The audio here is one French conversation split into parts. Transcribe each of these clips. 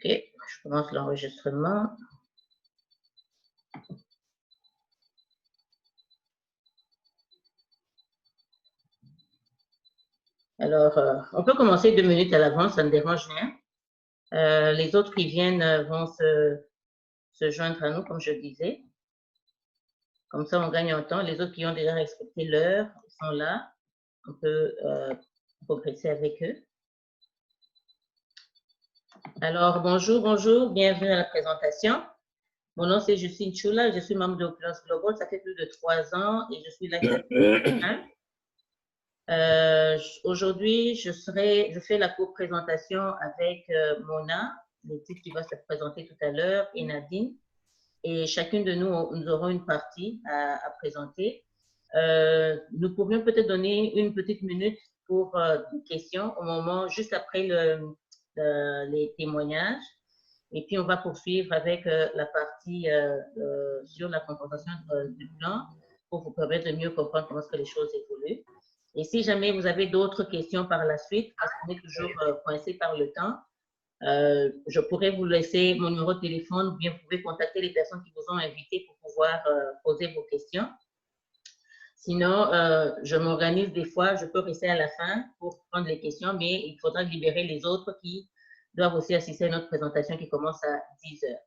Ok, je commence l'enregistrement. Alors, on peut commencer 2 minutes à l'avance, ça ne dérange rien. Les autres qui viennent vont se joindre à nous, comme je disais. Comme ça, on gagne en temps. Les autres qui ont déjà respecté l'heure sont là. On peut progresser avec eux. Alors, bonjour, bonjour, bienvenue à la présentation. Mon nom, c'est Justine Chula, je suis membre de Opulence Global, ça fait plus de 3 ans et je suis là. Aujourd'hui, je fais la co-présentation avec Mona, l'équipe qui va se présenter tout à l'heure, et Nadine. Et chacune de nous, nous aurons une partie à présenter. Nous pourrions peut-être donner une petite minute pour des questions au moment, juste après les témoignages. Et puis, on va poursuivre avec la partie sur la compréhension du plan pour vous permettre de mieux comprendre comment est-ce que les choses évoluent. Et si jamais vous avez d'autres questions par la suite, parce qu'on est toujours coincé par le temps, je pourrais vous laisser mon numéro de téléphone ou bien vous pouvez contacter les personnes qui vous ont invité pour pouvoir poser vos questions. Sinon, je m'organise des fois, je peux rester à la fin pour prendre les questions, mais il faudra libérer les autres qui doivent aussi assister à notre présentation qui commence à 10 heures.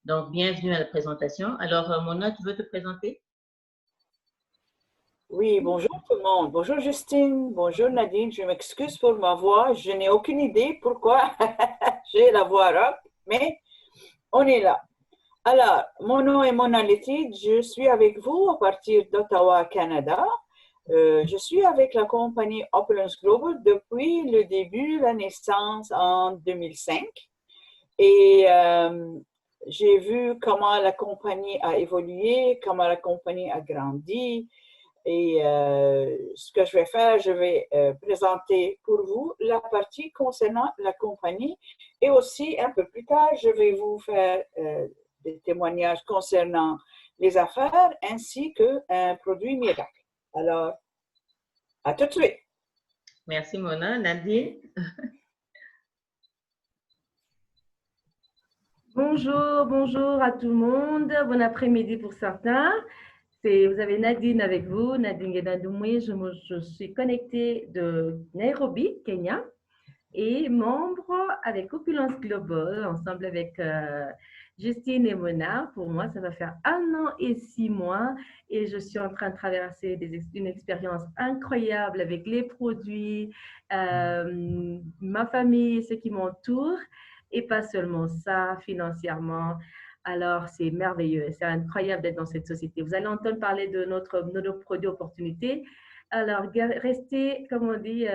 Donc, bienvenue à la présentation. Alors, Mona, tu veux te présenter? Oui, bonjour tout le monde. Bonjour Justine, bonjour Nadine. Je m'excuse pour ma voix. Je n'ai aucune idée pourquoi j'ai la voix rock, mais on est là. Alors, mon nom est Mona Letide. Je suis avec vous à partir d'Ottawa, Canada. Je suis avec la compagnie Opulence Global depuis le début, la naissance en 2005. Et j'ai vu comment la compagnie a évolué, comment la compagnie a grandi. Et ce que je vais faire, je vais présenter pour vous la partie concernant la compagnie et aussi un peu plus tard, je vais vous faire des témoignages concernant les affaires ainsi qu'un produit miracle. Alors, à tout de suite. Merci Mona. Nadine? Bonjour, bonjour à tout le monde. Bon après-midi pour certains. Vous avez Nadine avec vous, Nadine Gedandoumoué. Je suis connectée de Nairobi, Kenya, et membre avec Opulence Global, ensemble avec Justine et Mona. Pour moi, ça va faire 1 an et 6 mois et je suis en train de traverser une expérience incroyable avec les produits, ma famille, ceux qui m'entourent, et pas seulement ça, financièrement. Alors, c'est merveilleux, c'est incroyable d'être dans cette société. Vous allez entendre parler de nos produits opportunités. Alors, restez, comme on dit,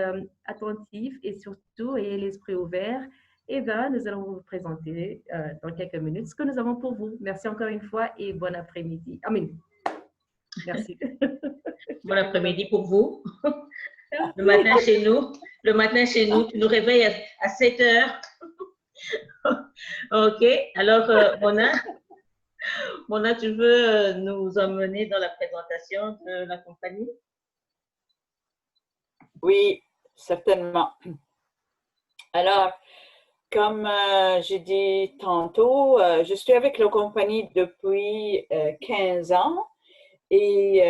attentifs et surtout, ayez l'esprit ouvert. Et bien, nous allons vous présenter dans quelques minutes ce que nous avons pour vous. Merci encore une fois et bon après-midi. Amen. Merci. Bon après-midi pour vous. Le matin chez nous, tu nous réveilles à 7 heures. OK. Alors, Mona, tu veux nous emmener dans la présentation de la compagnie? Oui, certainement. Alors, comme j'ai dit tantôt, je suis avec la compagnie depuis 15 ans. Et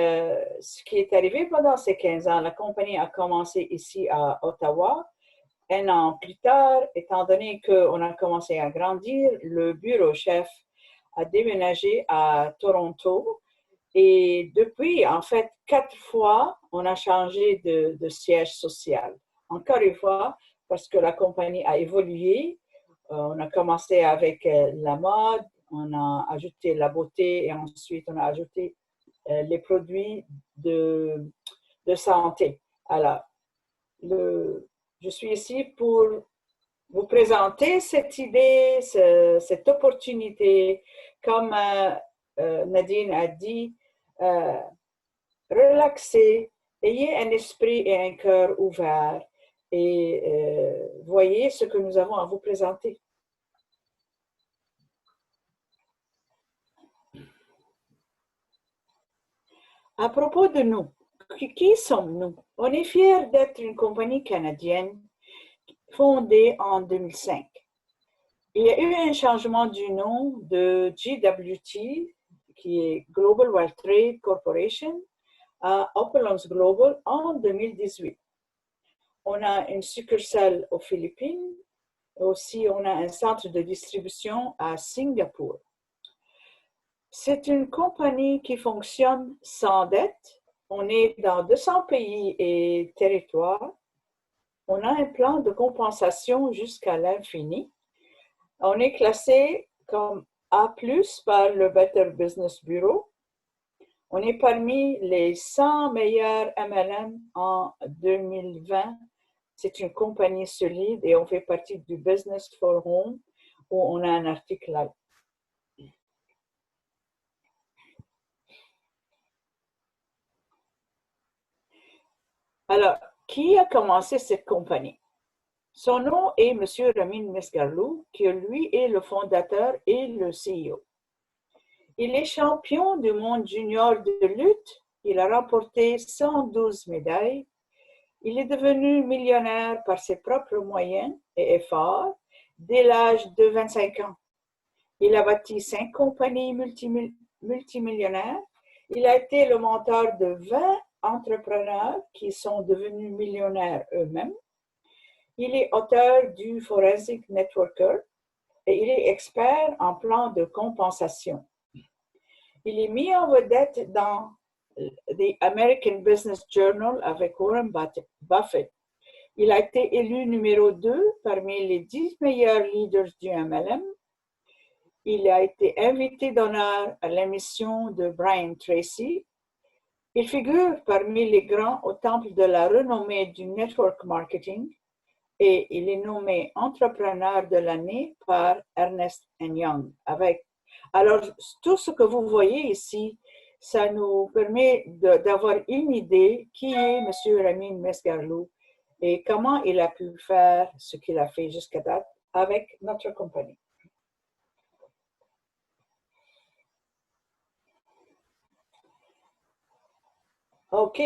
ce qui est arrivé pendant ces 15 ans, la compagnie a commencé ici à Ottawa. 1 an plus tard, étant donné qu'on a commencé à grandir, le bureau chef a déménagé à Toronto. Et depuis, en fait, 4 fois, on a changé de siège social. Encore une fois, parce que la compagnie a évolué. On a commencé avec la mode, on a ajouté la beauté et ensuite on a ajouté les produits de santé. Alors, je suis ici pour vous présenter cette idée, cette opportunité. Comme Nadine a dit, relaxez, ayez un esprit et un cœur ouverts et voyez ce que nous avons à vous présenter. À propos de nous, qui sommes-nous? On est fiers d'être une compagnie canadienne fondée en 2005. Il y a eu un changement du nom de GWT, qui est Global World Trade Corporation, à Opulence Global en 2018. On a une succursale aux Philippines. Aussi, on a un centre de distribution à Singapour. C'est une compagnie qui fonctionne sans dette. On est dans 200 pays et territoires. On a un plan de compensation jusqu'à l'infini. On est classé comme A+ par le Better Business Bureau. On est parmi les 100 meilleurs MLM en 2020. C'est une compagnie solide et on fait partie du Business for Home où on a un article là. Alors, qui a commencé cette compagnie? Son nom est M. Ramin Mesgarlou, qui lui est le fondateur et le CEO. Il est champion du monde junior de lutte. Il a remporté 112 médailles. Il est devenu millionnaire par ses propres moyens et efforts dès l'âge de 25 ans. Il a bâti 5 compagnies multimillionnaires. Il a été le mentor de 20 entrepreneurs qui sont devenus millionnaires eux-mêmes. Il est auteur du Forensic Networker et il est expert en plan de compensation. Il est mis en vedette dans The American Business Journal avec Warren Buffett. Il a été élu numéro 2 parmi les 10 meilleurs leaders du MLM. Il a été invité d'honneur à l'émission de Brian Tracy. Il figure parmi les grands au temple de la renommée du network marketing et il est nommé entrepreneur de l'année par Ernst Young. Alors, tout ce que vous voyez ici, ça nous permet d'avoir une idée qui est M. Ramin Mesgarlou et comment il a pu faire ce qu'il a fait jusqu'à date avec notre compagnie. OK,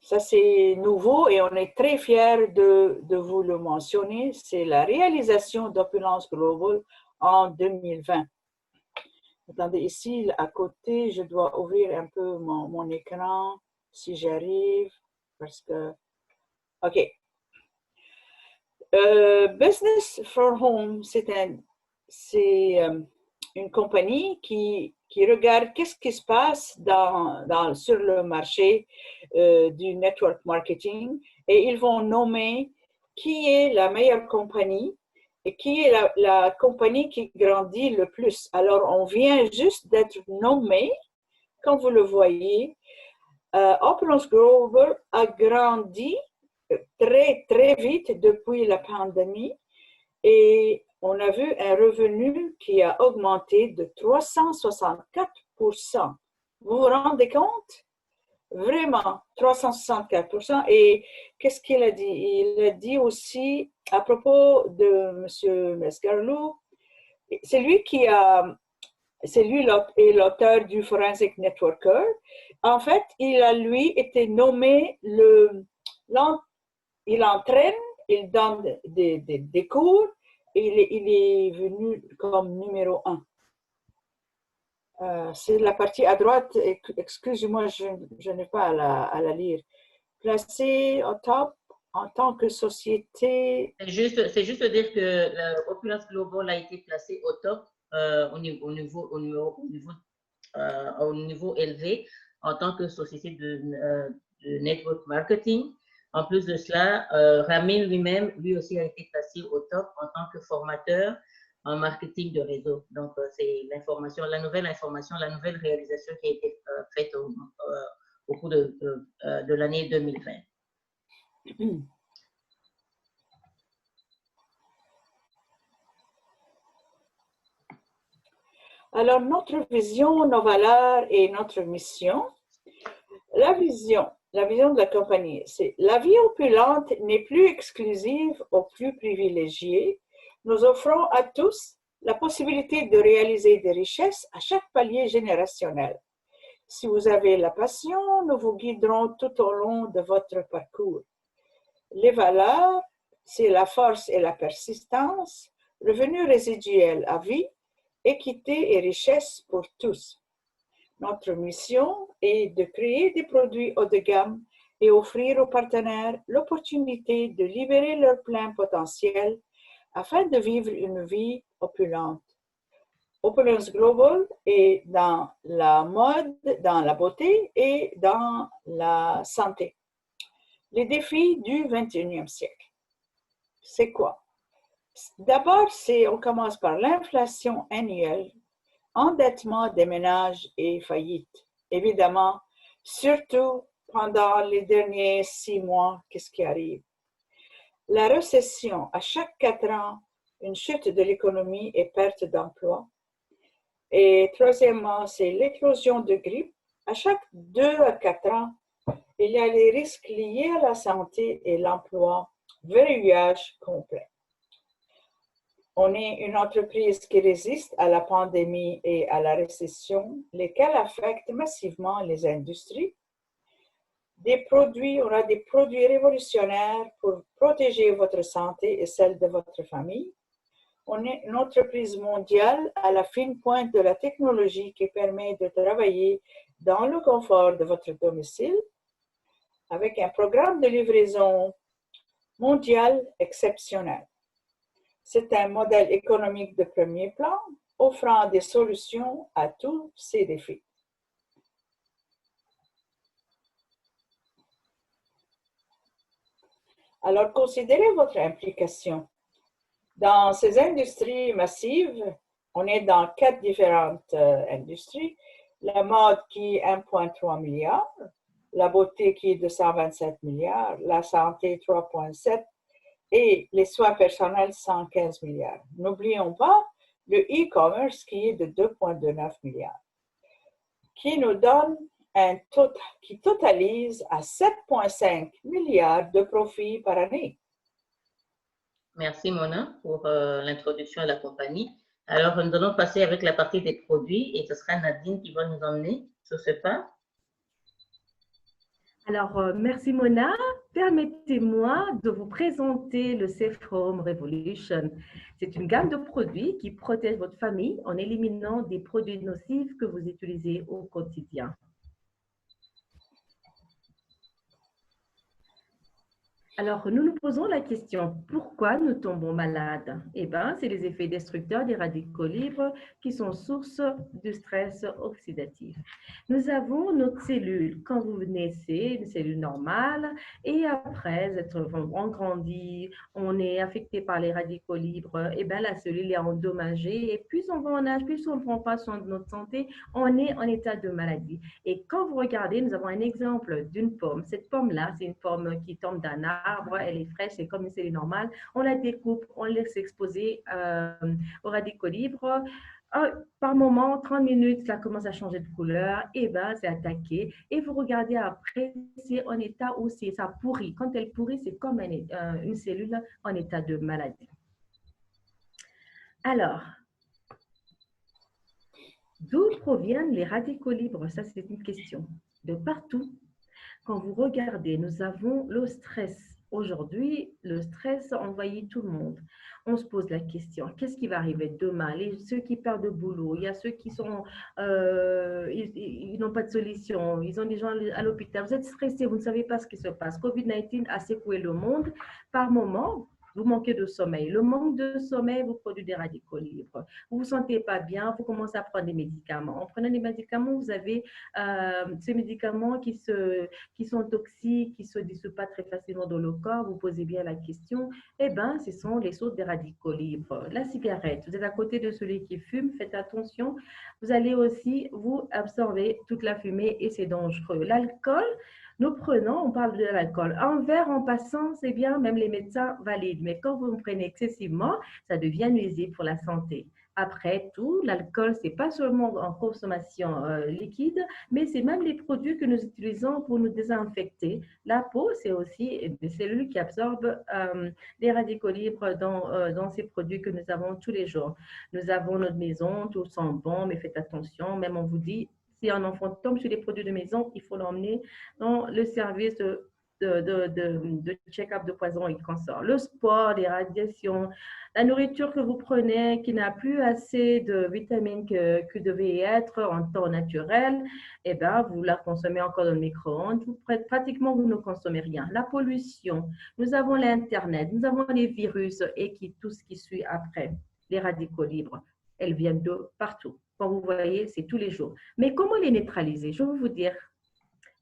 ça c'est nouveau et on est très fiers de vous le mentionner. C'est la réalisation d'Opulence Global en 2020. Attendez, ici à côté, je dois ouvrir un peu mon écran si j'arrive parce que... OK. Business for Home, c'est une compagnie qui regarde qu'est-ce qui se passe sur le marché du network marketing et ils vont nommer qui est la meilleure compagnie et qui est la compagnie qui grandit le plus. Alors, on vient juste d'être nommé, comme vous le voyez, Opulence Global a grandi très, très vite depuis la pandémie et on a vu un revenu qui a augmenté de 364%. Vous vous rendez compte? Vraiment, 364%. Et qu'est-ce qu'il a dit? Il a dit aussi à propos de M. Mesgarlou, c'est lui est l'auteur du Forensic Networker. En fait, il a lui été nommé il entraîne, il donne des cours, et il est venu comme numéro 1. C'est la partie à droite, excusez-moi, je n'ai pas à la lire. Placé au top en tant que société. C'est juste de dire que l'Opulence Global a été placée au top au niveau élevé en tant que société de network marketing. En plus de cela, Ramin lui-même, lui aussi a été placé au top en tant que formateur en marketing de réseau. Donc, c'est l'information, la nouvelle réalisation qui a été faite au cours de l'année 2020. Alors, notre vision, nos valeurs et notre mission. La vision de la compagnie, c'est la vie opulente n'est plus exclusive aux plus privilégiés. Nous offrons à tous la possibilité de réaliser des richesses à chaque palier générationnel. Si vous avez la passion, nous vous guiderons tout au long de votre parcours. Les valeurs, c'est la force et la persistance, revenus résiduels à vie, équité et richesse pour tous. Notre mission est de créer des produits haut de gamme et offrir aux partenaires l'opportunité de libérer leur plein potentiel afin de vivre une vie opulente. Opulence Global est dans la mode, dans la beauté et dans la santé. Les défis du 21e siècle. C'est quoi? D'abord, on commence par l'inflation annuelle, endettement des ménages et faillite. Évidemment, surtout pendant les derniers 6 mois, qu'est-ce qui arrive? La récession, à chaque 4 ans, une chute de l'économie et perte d'emploi. Et troisièmement, c'est l'éclosion de grippe. À chaque 2 à 4 ans, il y a les risques liés à la santé et l'emploi, verrouillage complet. On est une entreprise qui résiste à la pandémie et à la récession, lesquelles affectent massivement les industries. On a des produits révolutionnaires pour protéger votre santé et celle de votre famille. On est une entreprise mondiale à la fine pointe de la technologie qui permet de travailler dans le confort de votre domicile avec un programme de livraison mondial exceptionnel. C'est un modèle économique de premier plan offrant des solutions à tous ces défis. Alors, considérez votre implication. Dans ces industries massives, on est dans 4 différentes industries. La mode qui est 1,3 milliard, la beauté qui est de 127 milliards, la santé 3,7 et les soins personnels 115 milliards. N'oublions pas le e-commerce qui est de 2,29 milliards, qui nous donne qui totalise à 7,5 milliards de profits par année. Merci Mona pour l'introduction à la compagnie. Alors, nous allons passer avec la partie des produits et ce sera Nadine qui va nous emmener sur ce pas. Alors, merci Mona. Permettez-moi de vous présenter le Safe Home Revolution. C'est une gamme de produits qui protège votre famille en éliminant des produits nocifs que vous utilisez au quotidien. Alors, nous nous posons la question, pourquoi nous tombons malades? Eh bien, c'est les effets destructeurs des radicaux libres qui sont source de stress oxydatif. Nous avons notre cellule. Quand vous naissez, une cellule normale, et après, on grandit, on est affecté par les radicaux libres, eh bien, la cellule est endommagée. Et plus on va en âge, plus on ne prend pas soin de notre santé, on est en état de maladie. Et quand vous regardez, nous avons un exemple d'une pomme. Cette pomme-là, c'est une pomme qui tombe d'un arbre, elle est fraîche, c'est comme une cellule normale. On la découpe, on laisse exposer aux radicaux libres. Par moment, 30 minutes, ça commence à changer de couleur, et ben c'est attaqué. Et vous regardez après, c'est en état où ça pourrit. Quand elle pourrit, c'est comme une cellule en état de maladie. Alors, d'où proviennent les radicaux libres? Ça, c'est une question. De partout. Quand vous regardez, nous avons le stress. Aujourd'hui, le stress envahit tout le monde. On se pose la question, qu'est-ce qui va arriver demain? Ceux qui perdent le boulot, il y a ceux qui sont, ils n'ont pas de solution, ils ont des gens à l'hôpital. Vous êtes stressé, vous ne savez pas ce qui se passe. COVID-19 a secoué le monde. Par moment, vous manquez de sommeil. Le manque de sommeil vous produit des radicaux libres. Vous ne vous sentez pas bien, vous commencez à prendre des médicaments. En prenant des médicaments, vous avez ces médicaments qui sont toxiques, qui ne se dissout pas très facilement dans le corps. Vous posez bien la question. Eh bien, ce sont les sources des radicaux libres. La cigarette, vous êtes à côté de celui qui fume, faites attention. Vous allez aussi vous absorber toute la fumée et c'est dangereux. L'alcool, nous prenons, on parle de l'alcool. Un verre en passant, c'est bien, même les médecins valident. Mais quand vous en prenez excessivement, ça devient nuisible pour la santé. Après tout, l'alcool, ce n'est pas seulement en consommation liquide, mais c'est même les produits que nous utilisons pour nous désinfecter. La peau, c'est aussi des cellules qui absorbent les radicaux libres dans ces produits que nous avons tous les jours. Nous avons notre maison, tout sent bon, mais faites attention, même on vous dit, si un enfant tombe sur les produits de maison, il faut l'emmener dans le service de de check-up de poison et cancer. Le sport, les radiations, la nourriture que vous prenez qui n'a plus assez de vitamines que devait être en temps naturel, eh bien, vous la consommez encore dans le micro-ondes. Pratiquement, vous ne consommez rien. La pollution, nous avons l'Internet, nous avons les virus et tout ce qui suit après, les radicaux libres. Elles viennent de partout. Quand vous voyez, c'est tous les jours. Mais comment les neutraliser? Je vais vous dire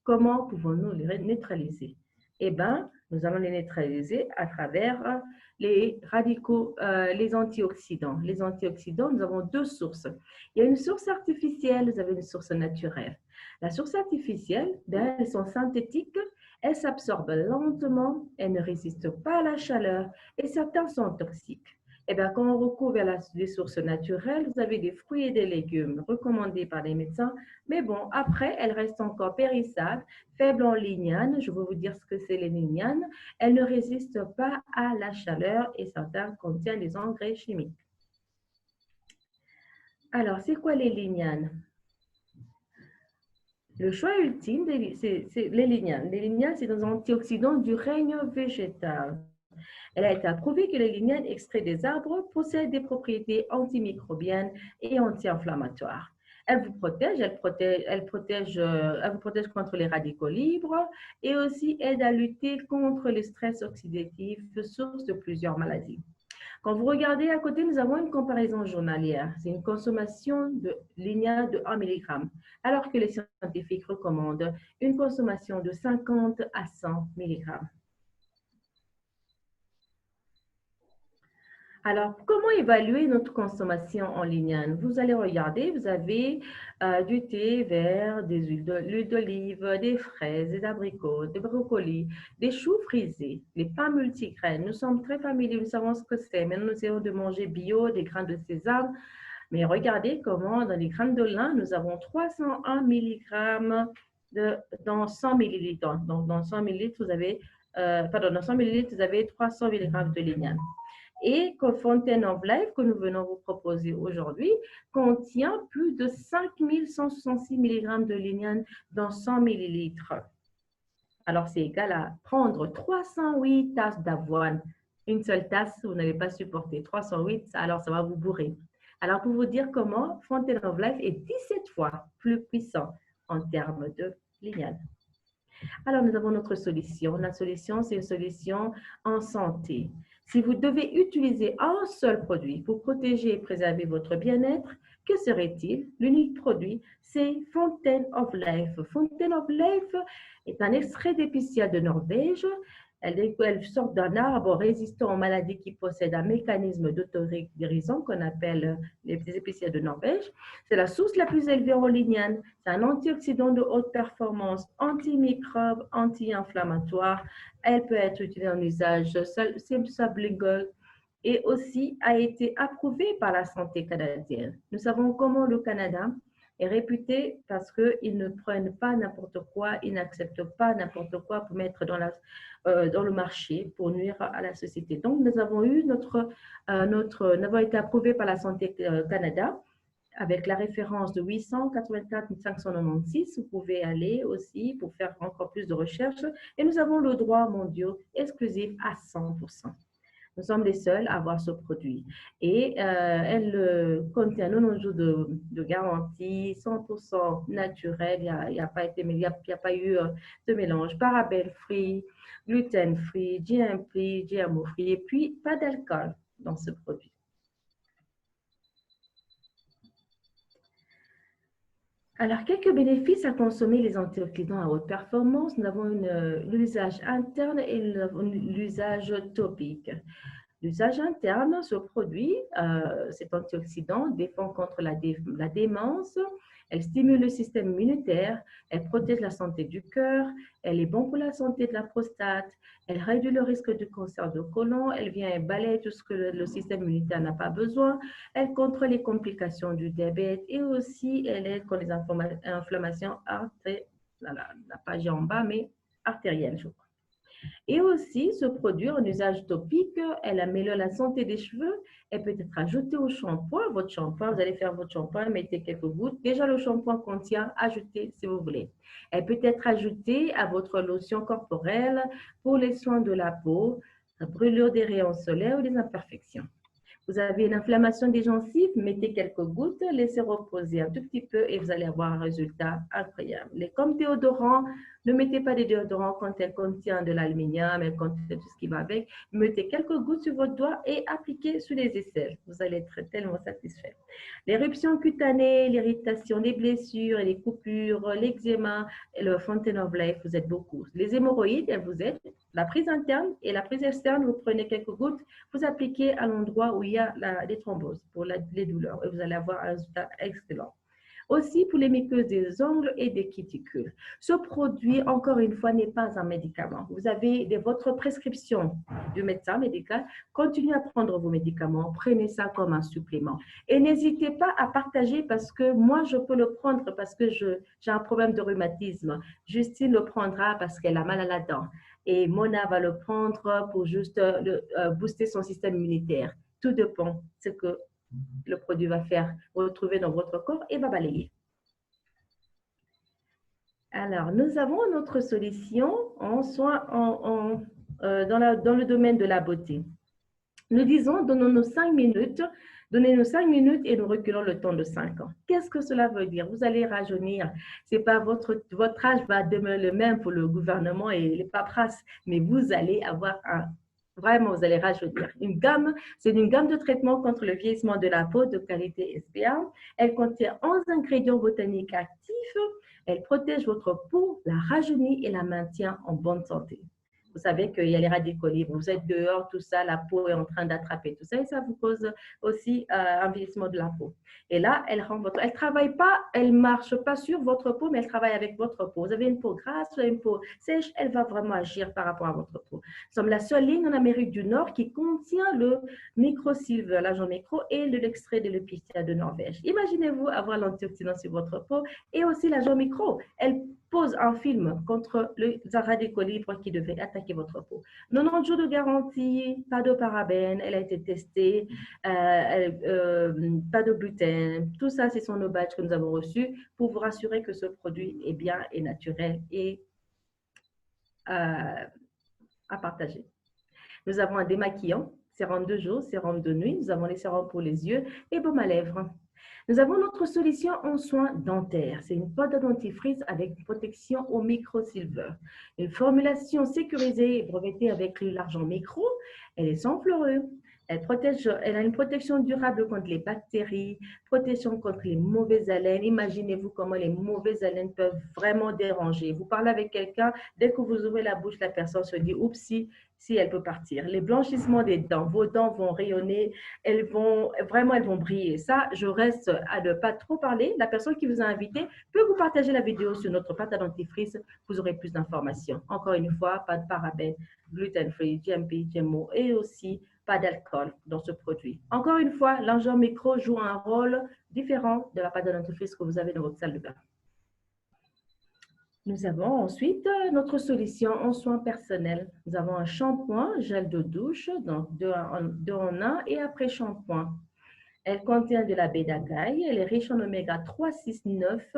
comment pouvons-nous les neutraliser. Eh bien, nous allons les neutraliser à travers les radicaux, les antioxydants. Les antioxydants, nous avons deux sources. Il y a une source artificielle, vous avez une source naturelle. La source artificielle, ben, elles sont synthétiques, elles s'absorbent lentement, elles ne résistent pas à la chaleur et certains sont toxiques. Eh bien, quand on recourt vers les sources naturelles, vous avez des fruits et des légumes recommandés par les médecins, mais bon, après, elles restent encore périssables, faibles en lignane. Je vais vous dire ce que c'est les lignanes. Elles ne résistent pas à la chaleur et certains contiennent des engrais chimiques. Alors, c'est quoi les lignanes? Le choix ultime, c'est les lignanes. Les lignanes, c'est des antioxydants du règne végétal. Elle a été approuvée que les lignanes extraits des arbres possèdent des propriétés antimicrobiennes et anti-inflammatoires. Elle vous protège, elle vous protège contre les radicaux libres et aussi aide à lutter contre le stress oxydatif, source de plusieurs maladies. Quand vous regardez à côté, nous avons une comparaison journalière. C'est une consommation de lignane de 1 mg, alors que les scientifiques recommandent une consommation de 50 à 100 mg. Alors, comment évaluer notre consommation en lignane? Vous allez regarder, vous avez du thé vert, de l'huile d'olive, des fraises, des abricots, des brocolis, des choux frisés, les pains multigraines. Nous sommes très familiers, nous savons ce que c'est. Maintenant, nous essayons de manger bio, des grains de sésame. Mais regardez comment dans les graines de lin, nous avons 301 mg dans 100 ml. Donc, dans 100 ml, vous avez, dans 100 ml, vous avez 300 mg de lignane. Et que Fontaine of Life, que nous venons vous proposer aujourd'hui, contient plus de 5166 mg de lignane dans 100 ml. Alors, c'est égal à prendre 308 tasses d'avoine. Une seule tasse, vous n'allez pas supporter. 308, alors ça va vous bourrer. Alors, pour vous dire comment, Fontaine of Life est 17 fois plus puissant en termes de lignane. Alors, nous avons notre solution. La solution, c'est une solution en santé. Si vous devez utiliser un seul produit pour protéger et préserver votre bien-être, que serait-il? L'unique produit, c'est Fontaine of Life. Fontaine of Life est un extrait d'épicéa de Norvège. Elle sort d'un arbre résistant aux maladies qui possède un mécanisme d'auto-guérison qu'on appelle les épicéas de Norvège. C'est la source la plus élevée en lignane. C'est un antioxydant de haute performance, antimicrobe, anti-inflammatoire. Elle peut être utilisée en usage sublingual et aussi a été approuvée par la santé canadienne. Nous savons comment le Canada est réputé parce qu'ils ne prennent pas n'importe quoi, ils n'acceptent pas n'importe quoi pour mettre dans le marché pour nuire à la société. Donc, nous avons eu nous avons été approuvés par la Santé Canada avec la référence de 884 596. Vous pouvez aller aussi pour faire encore plus de recherches. Et nous avons le droit mondial exclusif à 100%. Nous sommes les seuls à avoir ce produit. Et elle contient 90 jours de garantie, 100% naturel. Il n'y a pas eu de mélange. Parabènes free, gluten free, GMO free, et puis pas d'alcool dans ce produit. Alors, quelques bénéfices à consommer les antioxydants à haute performance. Nous avons l'usage interne et l'usage topique. L'usage interne, ce produit, cet antioxydant défend contre la démence, elle stimule le système immunitaire, elle protège la santé du cœur, elle est bonne pour la santé de la prostate, elle réduit le risque de cancer de côlon, elle vient balayer tout ce que le système immunitaire n'a pas besoin, elle contrôle les complications du diabète et aussi elle aide contre les inflammations artérielles, la page est en bas, mais artérielle, je crois. Et aussi, ce produit en usage topique, elle améliore la santé des cheveux. Elle peut être ajoutée au shampoing. Votre shampoing, vous allez faire votre shampoing, mettez quelques gouttes. Déjà, le shampoing contient, ajoutez si vous voulez. Elle peut être ajoutée à votre lotion corporelle pour les soins de la peau, brûlure des rayons solaires ou des imperfections. Vous avez une inflammation des gencives, mettez quelques gouttes, laissez reposer un tout petit peu et vous allez avoir un résultat incroyable. Et comme déodorant, ne mettez pas des déodorants quand elle contient de l'aluminium, elle contient tout ce qui va avec. Mettez quelques gouttes sur votre doigt et appliquez sur les aisselles. Vous allez être tellement satisfait. L'éruption cutanée, l'irritation, les blessures et les coupures, l'eczéma, le Fountain of Life vous aide beaucoup. Les hémorroïdes, elles vous aident. La prise interne et la prise externe, vous prenez quelques gouttes, vous appliquez à l'endroit où il y a des thromboses pour les douleurs et vous allez avoir un résultat excellent. Aussi pour les muqueuses des ongles et des cuticules. Ce produit, encore une fois, n'est pas un médicament. Vous avez votre prescription du médecin médical. Continuez à prendre vos médicaments. Prenez ça comme un supplément. Et n'hésitez pas à partager parce que moi, je peux le prendre parce que j'ai un problème de rhumatisme. Justine le prendra parce qu'elle a mal à la dent. Et Mona va le prendre pour juste booster son système immunitaire. Tout dépend de ce que le produit va faire retrouver dans votre corps et va balayer. Alors, nous avons notre solution en soins dans le domaine de la beauté. Nous disons, donnez-nous 5 minutes et nous reculons le temps de 5 ans. Qu'est-ce que cela veut dire? Vous allez rajeunir. C'est pas votre âge va demeurer le même pour le gouvernement et les paperasses, mais vous allez avoir vraiment, vous allez rajeunir. C'est une gamme de traitements contre le vieillissement de la peau de qualité SPA. Elle contient 11 ingrédients botaniques actifs. Elle protège votre peau, la rajeunit et la maintient en bonne santé. Vous savez qu'il y a les radicaux libres. Vous êtes dehors, tout ça, la peau est en train d'attraper tout ça et ça vous cause aussi un vieillissement de la peau. Et là, elle travaille pas, elle marche pas sur votre peau, mais elle travaille avec votre peau. Vous avez une peau grasse, vous avez une peau sèche, elle va vraiment agir par rapport à votre peau. Nous sommes la seule ligne en Amérique du Nord qui contient le microsilver, l'agent micro et l'extrait de l'épicéa de Norvège. Imaginez-vous avoir l'antioxydant sur votre peau et aussi l'agent micro. Elle pose un film contre les radicaux libres qui devaient attaquer votre peau. 90 jours de garantie, pas de parabènes, elle a été testée, pas de gluten. Tout ça, ce sont nos badges que nous avons reçus pour vous rassurer que ce produit est bien et naturel et à partager. Nous avons un démaquillant, sérum de jour, sérum de nuit. Nous avons les sérums pour les yeux et baume à lèvres. Nous avons notre solution en soins dentaires. C'est une poudre dentifrice avec une protection au microsilver. Une formulation sécurisée et brevetée avec l'argent micro. Elle est sans fluorure. Elle a une protection durable contre les bactéries, protection contre les mauvaises haleines. Imaginez-vous comment les mauvaises haleines peuvent vraiment déranger. Vous parlez avec quelqu'un, dès que vous ouvrez la bouche, la personne se dit « Oups, si elle peut partir ». Les blanchissements des dents, vos dents vont rayonner, elles vont briller. Ça, je reste à ne pas trop parler. La personne qui vous a invité peut vous partager la vidéo sur notre pâte à dentifrice. Vous aurez plus d'informations. Encore une fois, pas de parabènes, gluten-free, GMP, GMO et aussi pas d'alcool dans ce produit. Encore une fois, l'agent micro joue un rôle différent de la pâte à dentifrice que vous avez dans votre salle de bain. Nous avons ensuite notre solution en soins personnels. Nous avons un shampoing, gel de douche, donc deux en un et après shampoing. Elle contient de la bêta-caille, elle est riche en oméga 3, 6, 9.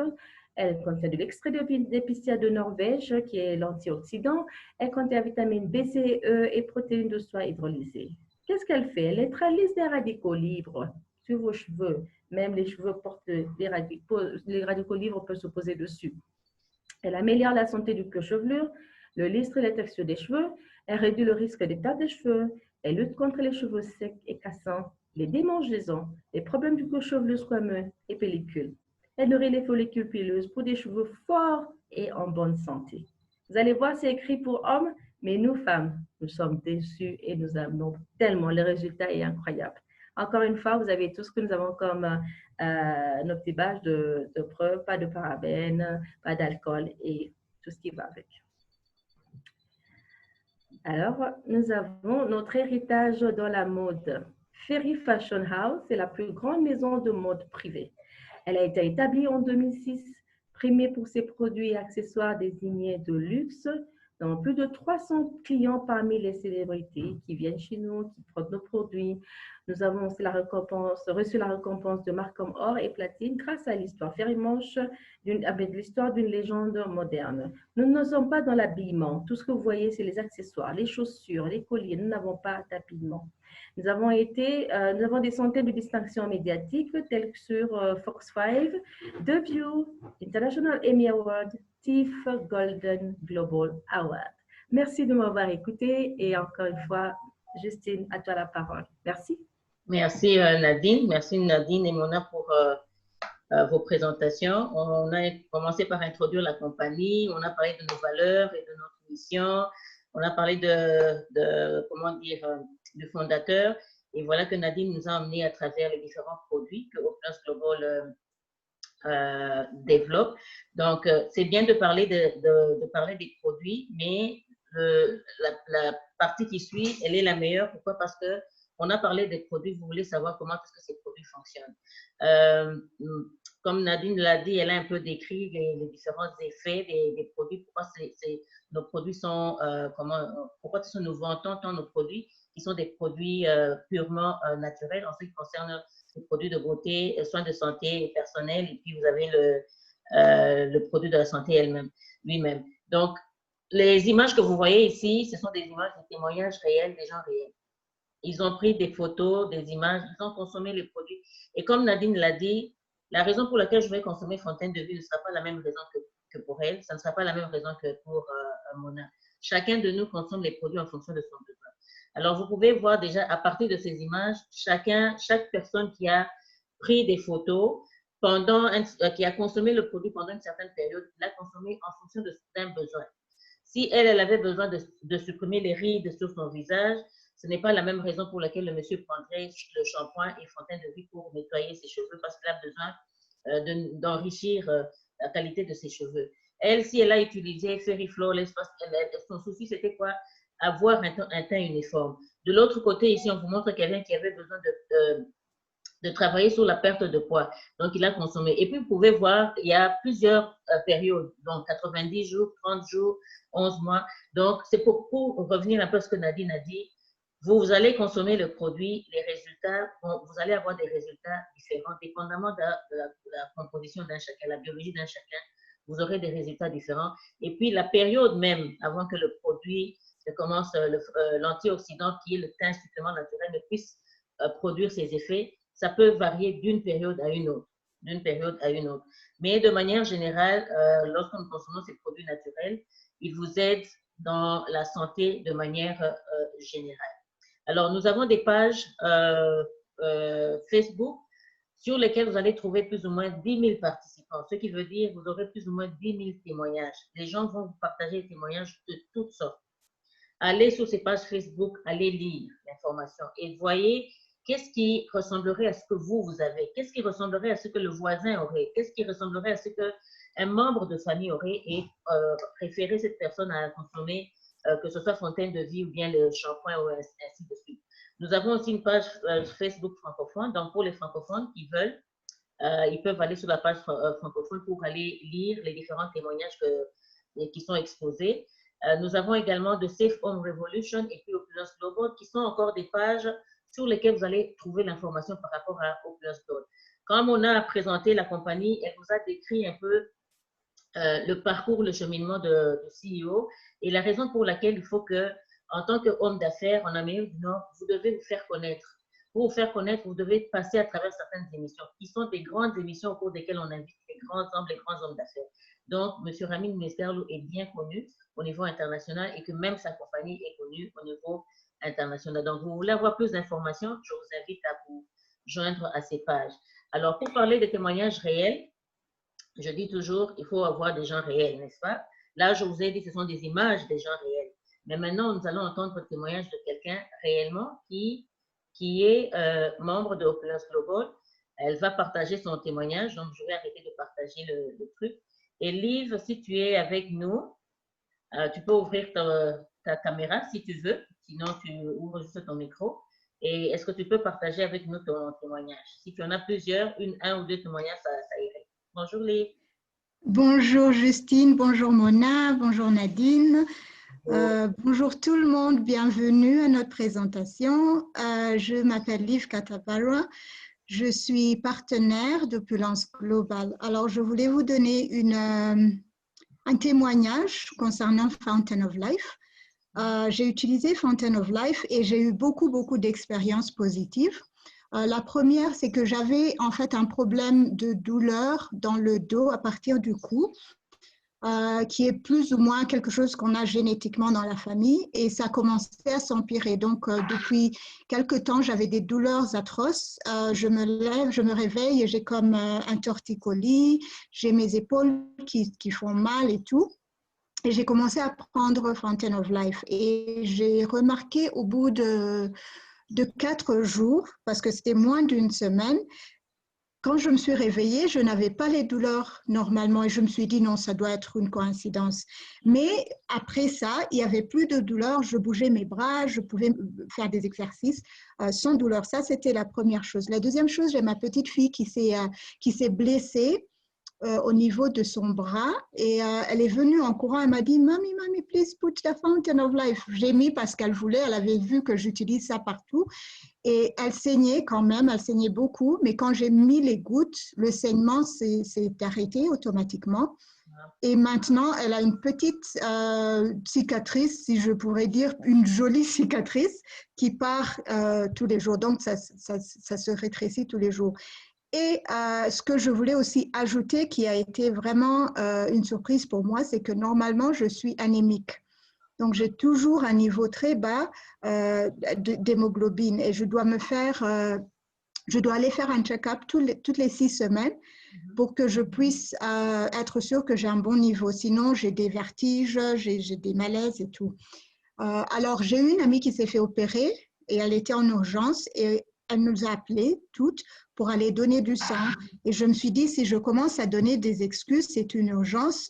Elle contient de l'extrait d'épicéa de Norvège qui est l'antioxydant. Elle contient vitamine B, C, E et protéines de soie hydrolysées. Qu'est-ce qu'elle fait? Elle neutralise les radicaux libres sur vos cheveux. Même les cheveux portent des radicaux. Les radicaux libres peuvent se poser dessus. Elle améliore la santé du cuir chevelu, le lustre et la texture des cheveux. Elle réduit le risque des pertes de cheveux. Elle lutte contre les cheveux secs et cassants, les démangeaisons, les problèmes du cuir chevelu squameux et pellicule. Elle nourrit les follicules pileuses pour des cheveux forts et en bonne santé. Vous allez voir, c'est écrit pour hommes, mais nous, femmes, nous sommes déçus et nous aimons tellement. Le résultat est incroyable. Encore une fois, vous avez tout ce que nous avons comme nos petits badges de preuve, pas de parabènes, pas d'alcool et tout ce qui va avec. Alors, nous avons notre héritage dans la mode. Ferry Fashion House est la plus grande maison de mode privée. Elle a été établie en 2006, primée pour ses produits et accessoires désignés de luxe, Nous avons plus de 300 clients parmi les célébrités qui viennent chez nous, qui prennent nos produits. Nous avons aussi reçu la récompense de marques comme or et platine grâce à l'histoire Ferry-Manche, avec l'histoire d'une légende moderne. Nous ne sommes pas dans l'habillement. Tout ce que vous voyez, c'est les accessoires, les chaussures, les colliers. Nous n'avons pas d'habillement. Nous avons des centaines de distinctions médiatiques telles que sur Fox 5, The View, International Emmy Award, TIFF Golden Global Award. Merci de m'avoir écouté et encore une fois, Justine, à toi la parole. Merci. Merci Nadine. Merci Nadine et Mona pour vos présentations. On a commencé par introduire la compagnie, on a parlé de nos valeurs et de notre mission, on a parlé comment dire, du fondateur, et voilà que Nadine nous a emmenés à travers les différents produits que Opulence Global développe. Donc, c'est bien de parler, de parler des produits, mais la partie qui suit, elle est la meilleure. Pourquoi? Parce que on a parlé des produits, vous voulez savoir comment est-ce que ces produits fonctionnent. Comme Nadine l'a dit, elle a un peu décrit les différents effets des produits, pourquoi nos produits sont, pourquoi nous vantons tant nos produits, qui sont des produits purement naturels en ce qui concerne les produits de beauté, soins de santé personnels, et puis vous avez le produit de la santé lui-même. Donc, les images que vous voyez ici, ce sont des images, des témoignages réels, des gens réels. Ils ont pris des photos, des images, ils ont consommé les produits. Et comme Nadine l'a dit, la raison pour laquelle je vais consommer Fontaine de Vie ne sera pas la même raison que pour elle, ça ne sera pas la même raison que pour Mona. Chacun de nous consomme les produits en fonction de son besoin. Alors, vous pouvez voir déjà à partir de ces images, chaque personne qui a pris des photos, qui a consommé le produit pendant une certaine période, l'a consommé en fonction de certains besoins. Si elle avait besoin de supprimer les rides sur son visage, ce n'est pas la même raison pour laquelle le monsieur prendrait le shampoing et Fontaine de Vie pour nettoyer ses cheveux, parce qu'il a besoin d'enrichir la qualité de ses cheveux. Elle, si elle a utilisé Fairy Flawless, son souci, c'était quoi? Avoir un teint uniforme. De l'autre côté, ici, on vous montre quelqu'un qui avait besoin de travailler sur la perte de poids. Donc, il a consommé. Et puis, vous pouvez voir, il y a plusieurs périodes, donc 90 jours, 30 jours, 11 mois. Donc, c'est pour revenir un peu à ce que Nadine a dit. Vous allez consommer le produit, les résultats, vous allez avoir des résultats différents, dépendamment de la composition d'un chacun, la biologie d'un chacun, vous aurez des résultats différents. Et puis, la période même, avant que le produit commence, l'antioxydant, qui est le teint supplément naturel, ne puisse produire ses effets, ça peut varier d'une période à une autre, Mais de manière générale, lorsque nous consommons ces produits naturels, ils vous aident dans la santé de manière générale. Alors, nous avons des pages Facebook sur lesquelles vous allez trouver plus ou moins 10 000 participants, ce qui veut dire que vous aurez plus ou moins 10 000 témoignages. Les gens vont vous partager des témoignages de toutes sortes. Allez sur ces pages Facebook, allez lire l'information et voyez qu'est-ce qui ressemblerait à ce que vous avez, qu'est-ce qui ressemblerait à ce que le voisin aurait, qu'est-ce qui ressemblerait à ce qu'un membre de famille aurait et préférer cette personne à consommer, que ce soit Fontaine de Vie ou bien le shampoing ou ainsi de suite. Nous avons aussi une page Facebook francophone, donc pour les francophones qui veulent, ils peuvent aller sur la page francophone pour aller lire les différents témoignages qui sont exposés. Nous avons également The Safe Home Revolution et puis Opulence Global qui sont encore des pages sur lesquelles vous allez trouver l'information par rapport à Opulence Global. Quand on a présenté la compagnie, elle vous a décrit un peu le parcours, le cheminement de CEO et la raison pour laquelle il faut que, en tant qu'homme d'affaires en Amérique du Nord, vous devez vous faire connaître. Pour vous faire connaître, vous devez passer à travers certaines émissions, qui sont des grandes émissions au cours desquelles on invite les grands hommes d'affaires. Donc, M. Ramin Mesterlou est bien connu au niveau international et que même sa compagnie est connue au niveau international. Donc, vous voulez avoir plus d'informations, je vous invite à vous joindre à ces pages. Alors, pour parler des témoignages réels, je dis toujours, il faut avoir des gens réels, n'est-ce pas? Là, je vous ai dit, ce sont des images des gens réels. Mais maintenant, nous allons entendre le témoignage de quelqu'un réellement qui est membre de Opulence Global. Elle va partager son témoignage, donc je vais arrêter de partager le truc. Et Liv, si tu es avec nous, tu peux ouvrir ta caméra si tu veux, sinon tu ouvres juste ton micro. Et est-ce que tu peux partager avec nous ton témoignage? Si tu en as plusieurs, un ou deux témoignages, ça irait. Bonjour Liv. Bonjour Justine, bonjour Mona, bonjour Nadine. Bonjour tout le monde, bienvenue à notre présentation. Je m'appelle Liv Katapara, je suis partenaire d'Opulence Global. Alors, je voulais vous donner un témoignage concernant Fountain of Life. J'ai utilisé Fountain of Life et j'ai eu beaucoup d'expériences positives. La première, c'est que j'avais en fait un problème de douleur dans le dos à partir du cou. Qui est plus ou moins quelque chose qu'on a génétiquement dans la famille et ça commençait à s'empirer. Donc, depuis quelque temps, j'avais des douleurs atroces. Je me lève, je me réveille et j'ai comme un torticolis, j'ai mes épaules qui font mal et tout. Et j'ai commencé à prendre Fountain of Life et j'ai remarqué au bout de 4 jours, parce que c'était moins d'une semaine, quand je me suis réveillée, je n'avais pas les douleurs normalement et je me suis dit non, ça doit être une coïncidence. Mais après ça, il n'y avait plus de douleur, je bougeais mes bras, je pouvais faire des exercices sans douleur. Ça, c'était la première chose. La deuxième chose, j'ai ma petite fille qui s'est blessée au niveau de son bras et elle est venue en courant, elle m'a dit Mommy, please put the Fountain of Life. J'ai mis parce qu'elle voulait, elle avait vu que j'utilise ça partout et elle saignait quand même, elle saignait beaucoup, mais quand j'ai mis les gouttes, le saignement s'est arrêté automatiquement et maintenant elle a une petite cicatrice, si je pourrais dire, une jolie cicatrice qui part tous les jours, donc ça se rétrécit tous les jours. Et ce que je voulais aussi ajouter, qui a été vraiment une surprise pour moi, c'est que normalement, je suis anémique. Donc, j'ai toujours un niveau très bas d'hémoglobine et je dois aller faire un check-up toutes les 6 semaines pour que je puisse être sûre que j'ai un bon niveau. Sinon, j'ai des vertiges, j'ai des malaises et tout. Alors, j'ai eu une amie qui s'est fait opérer et elle était en urgence et elle nous a appelées toutes pour aller donner du sang. Et je me suis dit, si je commence à donner des excuses, c'est une urgence,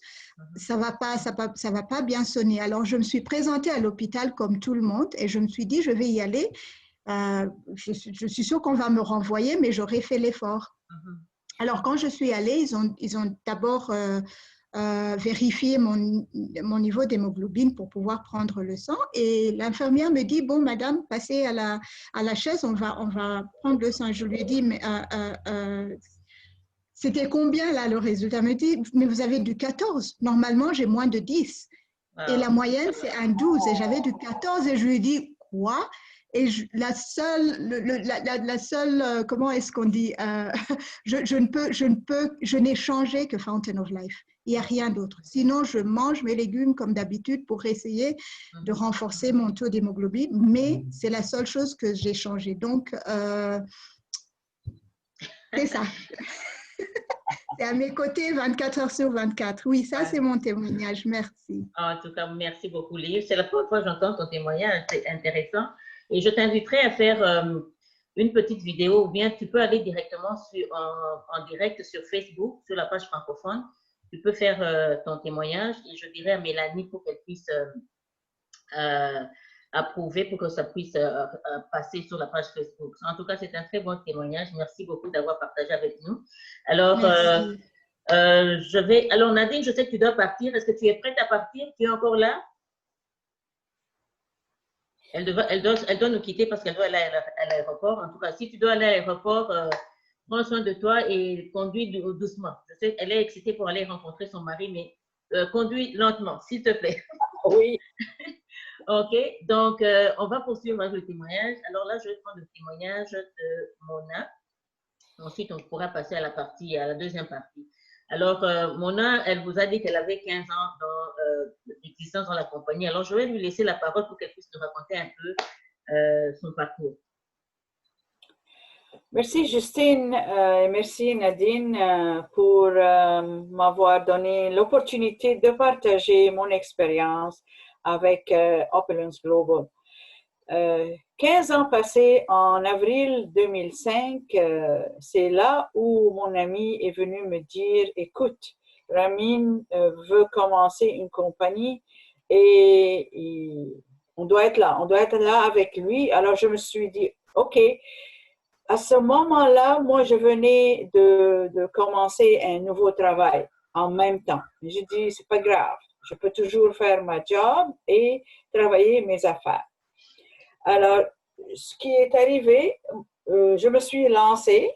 ça va pas bien sonner. Alors, je me suis présentée à l'hôpital comme tout le monde et je me suis dit, je vais y aller. Je suis sûre qu'on va me renvoyer, mais j'aurais fait l'effort. Alors, quand je suis allée, ils ont d'abord vérifié mon niveau d'hémoglobine pour pouvoir prendre le sang. Et l'infirmière me dit, bon, madame, passez à la chaise, on va prendre le sang. Je lui ai dit, mais c'était combien là le résultat? Elle me dit, mais vous avez du 14. Normalement, j'ai moins de 10. Et la moyenne, c'est un 12. Et j'avais du 14 et je lui ai dit, quoi? Et la seule, comment est-ce qu'on dit, je n'ai changé que Fountain of Life. Il n'y a rien d'autre. Sinon, je mange mes légumes comme d'habitude pour essayer de renforcer mon taux d'hémoglobine, mais c'est la seule chose que j'ai changé. Donc, c'est ça. C'est à mes côtés 24 heures sur 24. Oui, ça, c'est mon témoignage. Merci. En tout cas, merci beaucoup, Liv. C'est la première fois que j'entends ton témoignage. C'est intéressant. Et je t'inviterai à faire une petite vidéo ou bien tu peux aller directement en direct sur Facebook, sur la page francophone. Tu peux faire ton témoignage et je dirai à Mélanie pour qu'elle puisse approuver pour que ça puisse passer sur la page Facebook. En tout cas, c'est un très bon témoignage. Merci beaucoup d'avoir partagé avec nous. Alors, alors Nadine, je sais que tu dois partir. Est-ce que tu es prête à partir? Tu es encore là? Elle doit nous quitter parce qu'elle doit aller à l'aéroport. En tout cas, si tu dois aller à l'aéroport, prends soin de toi et conduis doucement. Je sais qu'elle est excitée pour aller rencontrer son mari, mais conduis lentement, s'il te plaît. Oui. OK, donc on va poursuivre avec le témoignage. Alors là, je vais prendre le témoignage de Mona. Ensuite, on pourra passer à la deuxième partie. Alors, Mona, elle vous a dit qu'elle avait 15 ans d'existence dans la compagnie. Alors, je vais lui laisser la parole pour qu'elle puisse nous raconter un peu son parcours. Merci Justine et merci Nadine pour m'avoir donné l'opportunité de partager mon expérience avec Opulence Global. 15 ans passés en avril 2005, c'est là où mon ami est venu me dire, écoute, Ramin veut commencer une compagnie et on doit être là avec lui. Alors je me suis dit, OK. À ce moment-là, moi, je venais de commencer un nouveau travail en même temps. Je dis, c'est pas grave. Je peux toujours faire ma job et travailler mes affaires. Alors, ce qui est arrivé, je me suis lancée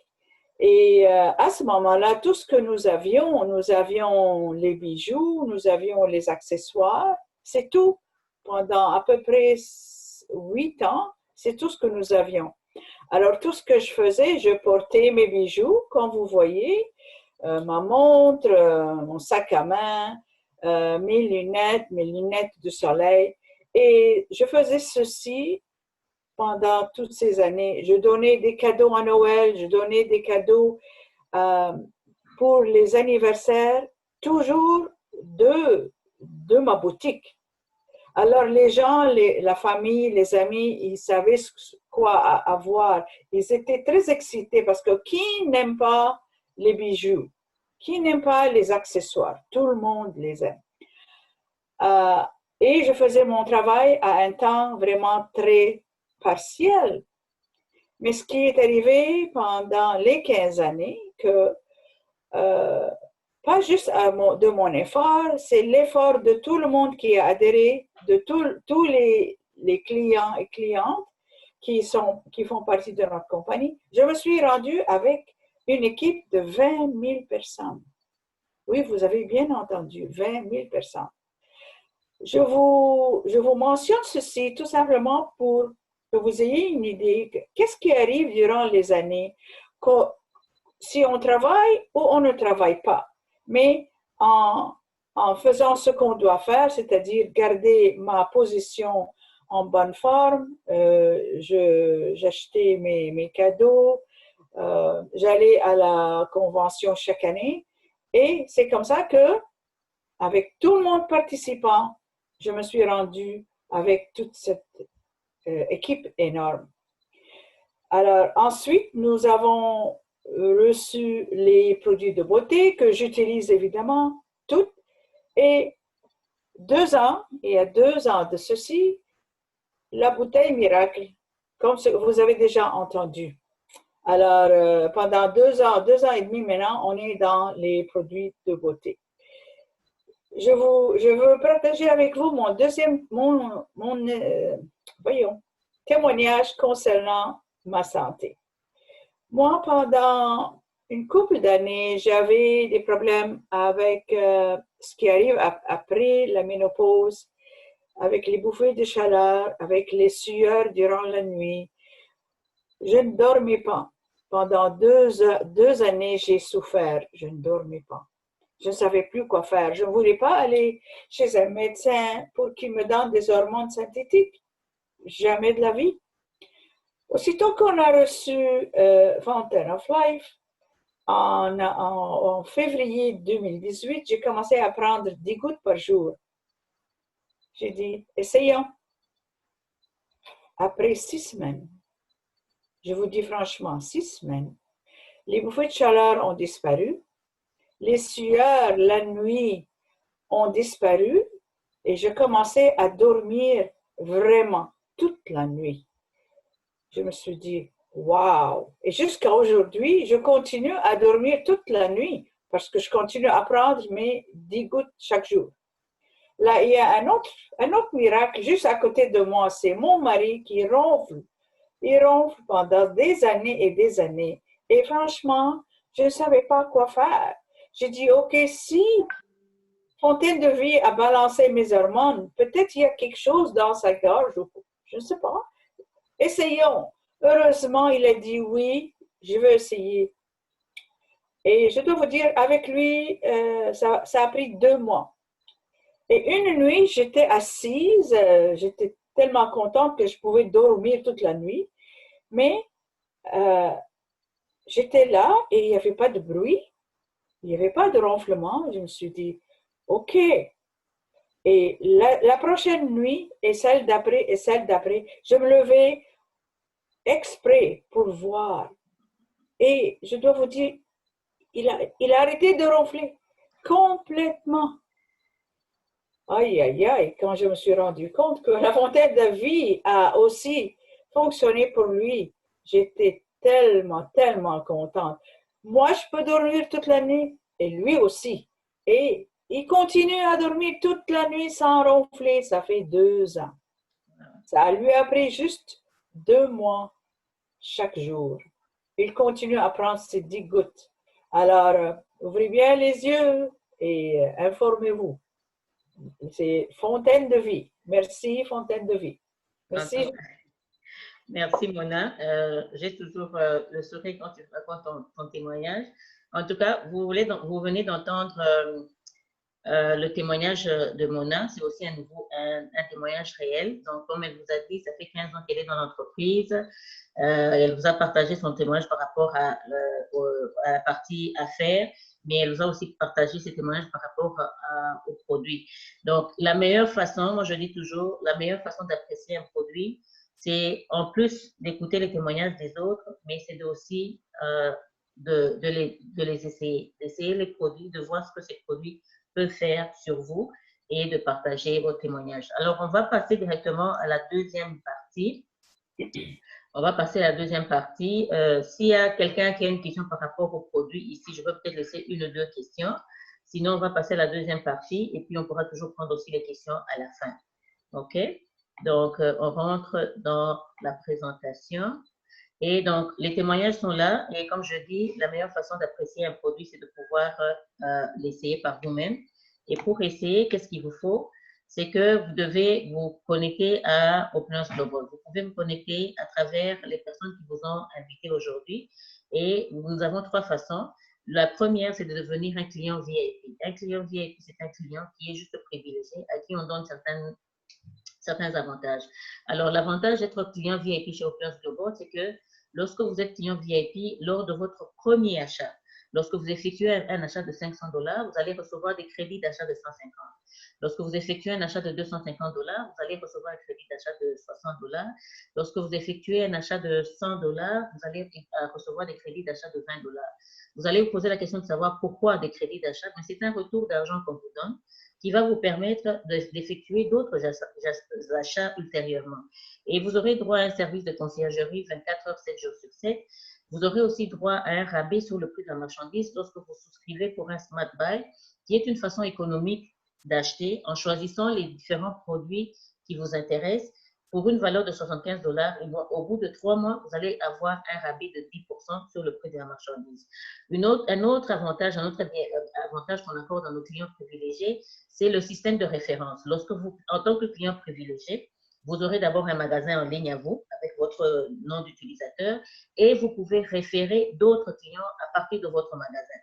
et à ce moment-là, tout ce que nous avions les bijoux, nous avions les accessoires, c'est tout. Pendant à peu près 8 ans, c'est tout ce que nous avions. Alors, tout ce que je faisais, je portais mes bijoux, comme vous voyez, ma montre, mon sac à main, mes lunettes de soleil. Et je faisais ceci pendant toutes ces années. Je donnais des cadeaux à Noël, je donnais des cadeaux pour les anniversaires, toujours de ma boutique. Alors, les gens, la famille, les amis, ils savaient quoi avoir. Ils étaient très excités parce que qui n'aime pas les bijoux? Qui n'aime pas les accessoires? Tout le monde les aime. Et je faisais mon travail à un temps vraiment très partiel. Mais ce qui est arrivé pendant les 15 années, que pas juste de mon effort, c'est l'effort de tout le monde qui a adhéré, de tous les clients et clientes qui font partie de notre compagnie. Je me suis rendue avec une équipe de 20 000 personnes. Oui, vous avez bien entendu, 20 000 personnes. Je vous mentionne ceci tout simplement pour que vous ayez une idée. Qu'est-ce qui arrive durant les années si on travaille ou on ne travaille pas? Mais en faisant ce qu'on doit faire, c'est-à-dire garder ma position en bonne forme, j'achetais mes cadeaux, j'allais à la convention chaque année et c'est comme ça que, avec tout le monde participant, je me suis rendue avec toute cette équipe énorme. Alors ensuite, nous avons reçu les produits de beauté que j'utilise évidemment toutes. Et il y a 2 ans de ceci, la bouteille miracle, comme vous avez déjà entendu. Alors, pendant 2 ans et demi maintenant, on est dans les produits de beauté. Je veux partager avec vous mon témoignage concernant ma santé. Moi, pendant une couple d'années, j'avais des problèmes avec ce qui arrive après la ménopause, avec les bouffées de chaleur, avec les sueurs durant la nuit. Je ne dormais pas. Pendant 2 années, j'ai souffert. Je ne dormais pas. Je ne savais plus quoi faire. Je ne voulais pas aller chez un médecin pour qu'il me donne des hormones synthétiques. Jamais de la vie. Aussitôt qu'on a reçu Fountain of Life, en février 2018, j'ai commencé à prendre 10 gouttes par jour. J'ai dit, essayons. Après 6 semaines, je vous dis franchement, 6 semaines, les bouffées de chaleur ont disparu, les sueurs la nuit ont disparu et je commençais à dormir vraiment toute la nuit. Je me suis dit, wow! Et jusqu'à aujourd'hui, je continue à dormir toute la nuit parce que je continue à prendre mes 10 gouttes chaque jour. Là, il y a un autre miracle juste à côté de moi, c'est mon mari qui ronfle. Il ronfle pendant des années et des années. Et franchement, je ne savais pas quoi faire. J'ai dit, OK, si Fontaine de Vie a balancé mes hormones, peut-être il y a quelque chose dans sa gorge, je ne sais pas. Essayons. Heureusement, il a dit oui, je veux essayer. Et je dois vous dire, avec lui, ça a pris 2 mois. Et une nuit, j'étais assise, j'étais tellement contente que je pouvais dormir toute la nuit, mais j'étais là et il n'y avait pas de bruit, il n'y avait pas de ronflement. Je me suis dit, OK. Et la prochaine nuit et celle d'après, je me levais exprès pour voir. Et je dois vous dire, il a arrêté de ronfler complètement. Aïe, aïe, aïe, quand je me suis rendu compte que la fontaine de vie a aussi fonctionné pour lui, j'étais tellement, tellement contente. Moi, je peux dormir toute la nuit et lui aussi. Et Il continue à dormir toute la nuit sans ronfler. Ça fait 2 ans. Ça lui a pris juste 2 mois chaque jour. Il continue à prendre ses 10 gouttes. Alors, ouvrez bien les yeux et informez-vous. C'est Fontaine de vie. Merci, Fontaine de vie. Merci. Merci, Mona. J'ai toujours le sourire quand tu racontes ton témoignage. En tout cas, vous venez d'entendre le témoignage de Mona. C'est aussi un témoignage réel. Donc, comme elle vous a dit, ça fait 15 ans qu'elle est dans l'entreprise. Elle vous a partagé son témoignage par rapport à la partie affaires, mais elle vous a aussi partagé ses témoignages par rapport aux produits. Donc, la meilleure façon, moi je dis toujours, la meilleure façon d'apprécier un produit, c'est en plus d'écouter les témoignages des autres, mais c'est aussi de les essayer, d'essayer les produits, de voir ce que ces produits peuvent faire sur vous et de partager vos témoignages. Alors, on va passer directement à la deuxième partie. On va passer à la deuxième partie. S'il y a quelqu'un qui a une question par rapport aux produits ici, je vais peut-être laisser une ou deux questions. Sinon, on va passer à la deuxième partie et puis on pourra toujours prendre aussi les questions à la fin. OK? Donc, on rentre dans la présentation. Et donc, les témoignages sont là. Et comme je dis, la meilleure façon d'apprécier un produit, c'est de pouvoir l'essayer par vous-même. Et pour essayer, qu'est-ce qu'il vous faut? C'est que vous devez vous connecter à Opulence Global. Vous pouvez vous connecter à travers les personnes qui vous ont invité aujourd'hui. Et nous avons 3 façons. La première, c'est de devenir un client VIP. Un client VIP, c'est un client qui est juste privilégié, à qui on donne certains avantages. Alors, l'avantage d'être client VIP chez Opulence Global, c'est que lorsque vous êtes client VIP, lors de votre premier achat, lorsque vous effectuez un achat de $500, vous allez recevoir des crédits d'achat de 150. Lorsque vous effectuez un achat de $250, vous allez recevoir un crédit d'achat de 60. Lorsque vous effectuez un achat de $100, vous allez recevoir des crédits d'achat de 20. Vous allez vous poser la question de savoir pourquoi des crédits d'achat, mais c'est un retour d'argent qu'on vous donne qui va vous permettre d'effectuer d'autres achats ultérieurement. Et vous aurez droit à un service de conciergerie 24 heures, 7 jours sur 7. Vous aurez aussi droit à un rabais sur le prix de la marchandise lorsque vous souscrivez pour un Smart Buy, qui est une façon économique d'acheter en choisissant les différents produits qui vous intéressent pour une valeur de 75 $. Et au bout de 3 mois, vous allez avoir un rabais de 10% sur le prix de la marchandise. Un autre avantage qu'on accorde à nos clients privilégiés, c'est le système de référence. Lorsque vous, en tant que client privilégié, vous aurez d'abord un magasin en ligne à vous, avec votre nom d'utilisateur, et vous pouvez référer d'autres clients à partir de votre magasin.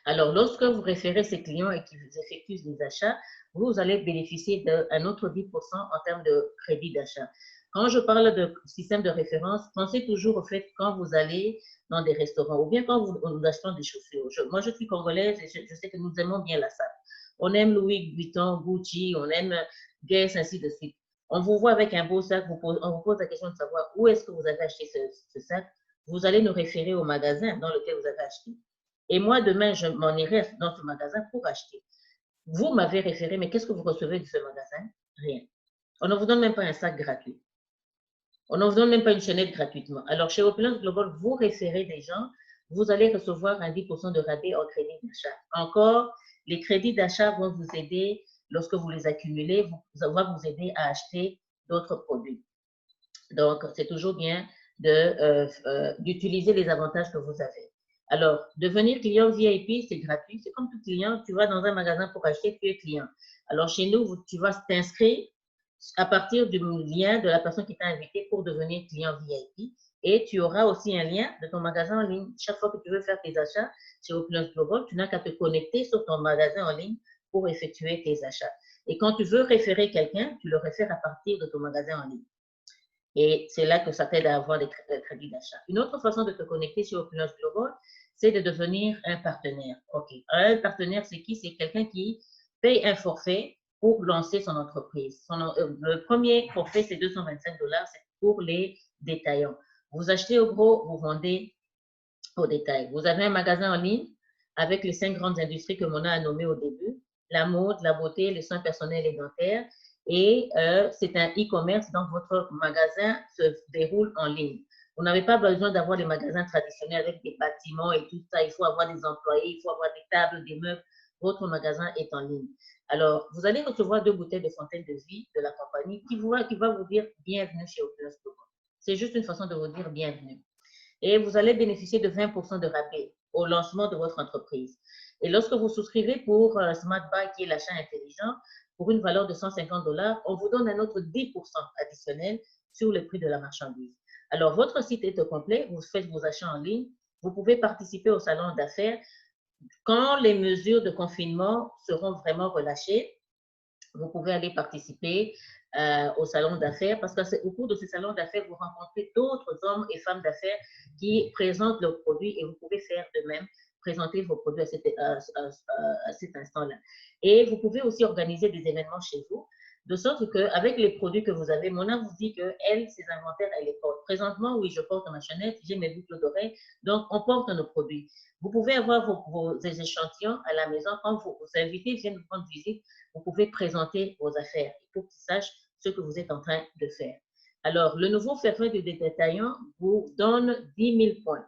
Alors, lorsque vous référez ces clients et qu'ils effectuent des achats, vous allez bénéficier d'un autre 10% en termes de crédit d'achat. Quand je parle de système de référence, pensez toujours au fait quand vous allez dans des restaurants ou bien quand vous achetez des chaussures. Moi, je suis congolaise et je sais que nous aimons bien la sac. On aime Louis Vuitton, Gucci, on aime Guess, ainsi de suite. On vous voit avec un beau sac, on vous pose la question de savoir où est-ce que vous avez acheté ce sac. Vous allez nous référer au magasin dans lequel vous avez acheté. Et moi, demain, je m'en irai dans ce magasin pour acheter. Vous m'avez référé, mais qu'est-ce que vous recevez de ce magasin? Rien. On ne vous donne même pas un sac gratuit. On ne vous donne même pas une chaînette gratuitement. Alors, chez Opulence Global, vous référez des gens, vous allez recevoir un 10% de rabais en crédit d'achat. Encore, les crédits d'achat vont vous aider, lorsque vous les accumulez, vont vous aider à acheter d'autres produits. Donc, c'est toujours bien d'utiliser les avantages que vous avez. Alors, devenir client VIP, c'est gratuit. C'est comme tout client, tu vas dans un magasin pour acheter, tu es client. Alors, chez nous, tu vas t'inscrire à partir du lien de la personne qui t'a invité pour devenir client VIP. Et tu auras aussi un lien de ton magasin en ligne. Chaque fois que tu veux faire tes achats chez Opulence Global, tu n'as qu'à te connecter sur ton magasin en ligne pour effectuer tes achats. Et quand tu veux référer quelqu'un, tu le réfères à partir de ton magasin en ligne. Et c'est là que ça t'aide à avoir des crédits d'achat. Une autre façon de te connecter sur Opulence Global, c'est de devenir un partenaire. OK. Un partenaire, c'est qui? C'est quelqu'un qui paye un forfait pour lancer son entreprise. Le premier forfait, c'est 225 $. C'est pour les détaillants. Vous achetez au gros, vous vendez au détail. Vous avez un magasin en ligne avec les 5 grandes industries que Mona a nommées au début. La mode, la beauté, les soins personnels et dentaires. Et c'est un e-commerce, donc votre magasin se déroule en ligne. Vous n'avez pas besoin d'avoir les magasins traditionnels avec des bâtiments et tout ça. Il faut avoir des employés, il faut avoir des tables, des meubles. votre magasin est en ligne. Alors, vous allez recevoir 2 bouteilles de fontaine de vie de la compagnie qui va vous dire bienvenue chez Opulence Global. C'est juste une façon de vous dire bienvenue. Et vous allez bénéficier de 20% de rabais au lancement de votre entreprise. Et lorsque vous souscrivez pour Smart Buy, qui est l'achat intelligent, pour une valeur de 150 $, on vous donne un autre 10% additionnel sur le prix de la marchandise. Alors, votre site est au complet, vous faites vos achats en ligne, vous pouvez participer au salon d'affaires. Quand les mesures de confinement seront vraiment relâchées, vous pouvez aller participer au salon d'affaires parce qu'au cours de ce salon d'affaires, vous rencontrez d'autres hommes et femmes d'affaires qui présentent leurs produits et vous pouvez faire de même, présenter vos produits à cet instant-là. Et vous pouvez aussi organiser des événements chez vous, de sorte qu'avec les produits que vous avez, Mona vous dit qu'elle, ses inventaires, elle les porte. Présentement, oui, je porte ma chaînette, j'ai mes boucles d'oreilles, donc on porte nos produits. Vous pouvez avoir vos échantillons à la maison. Quand vos invités viennent vous rendre visite, vous pouvez présenter vos affaires pour qu'ils sachent ce que vous êtes en train de faire. Alors, le nouveau forfait de détaillant vous donne 10 000 points.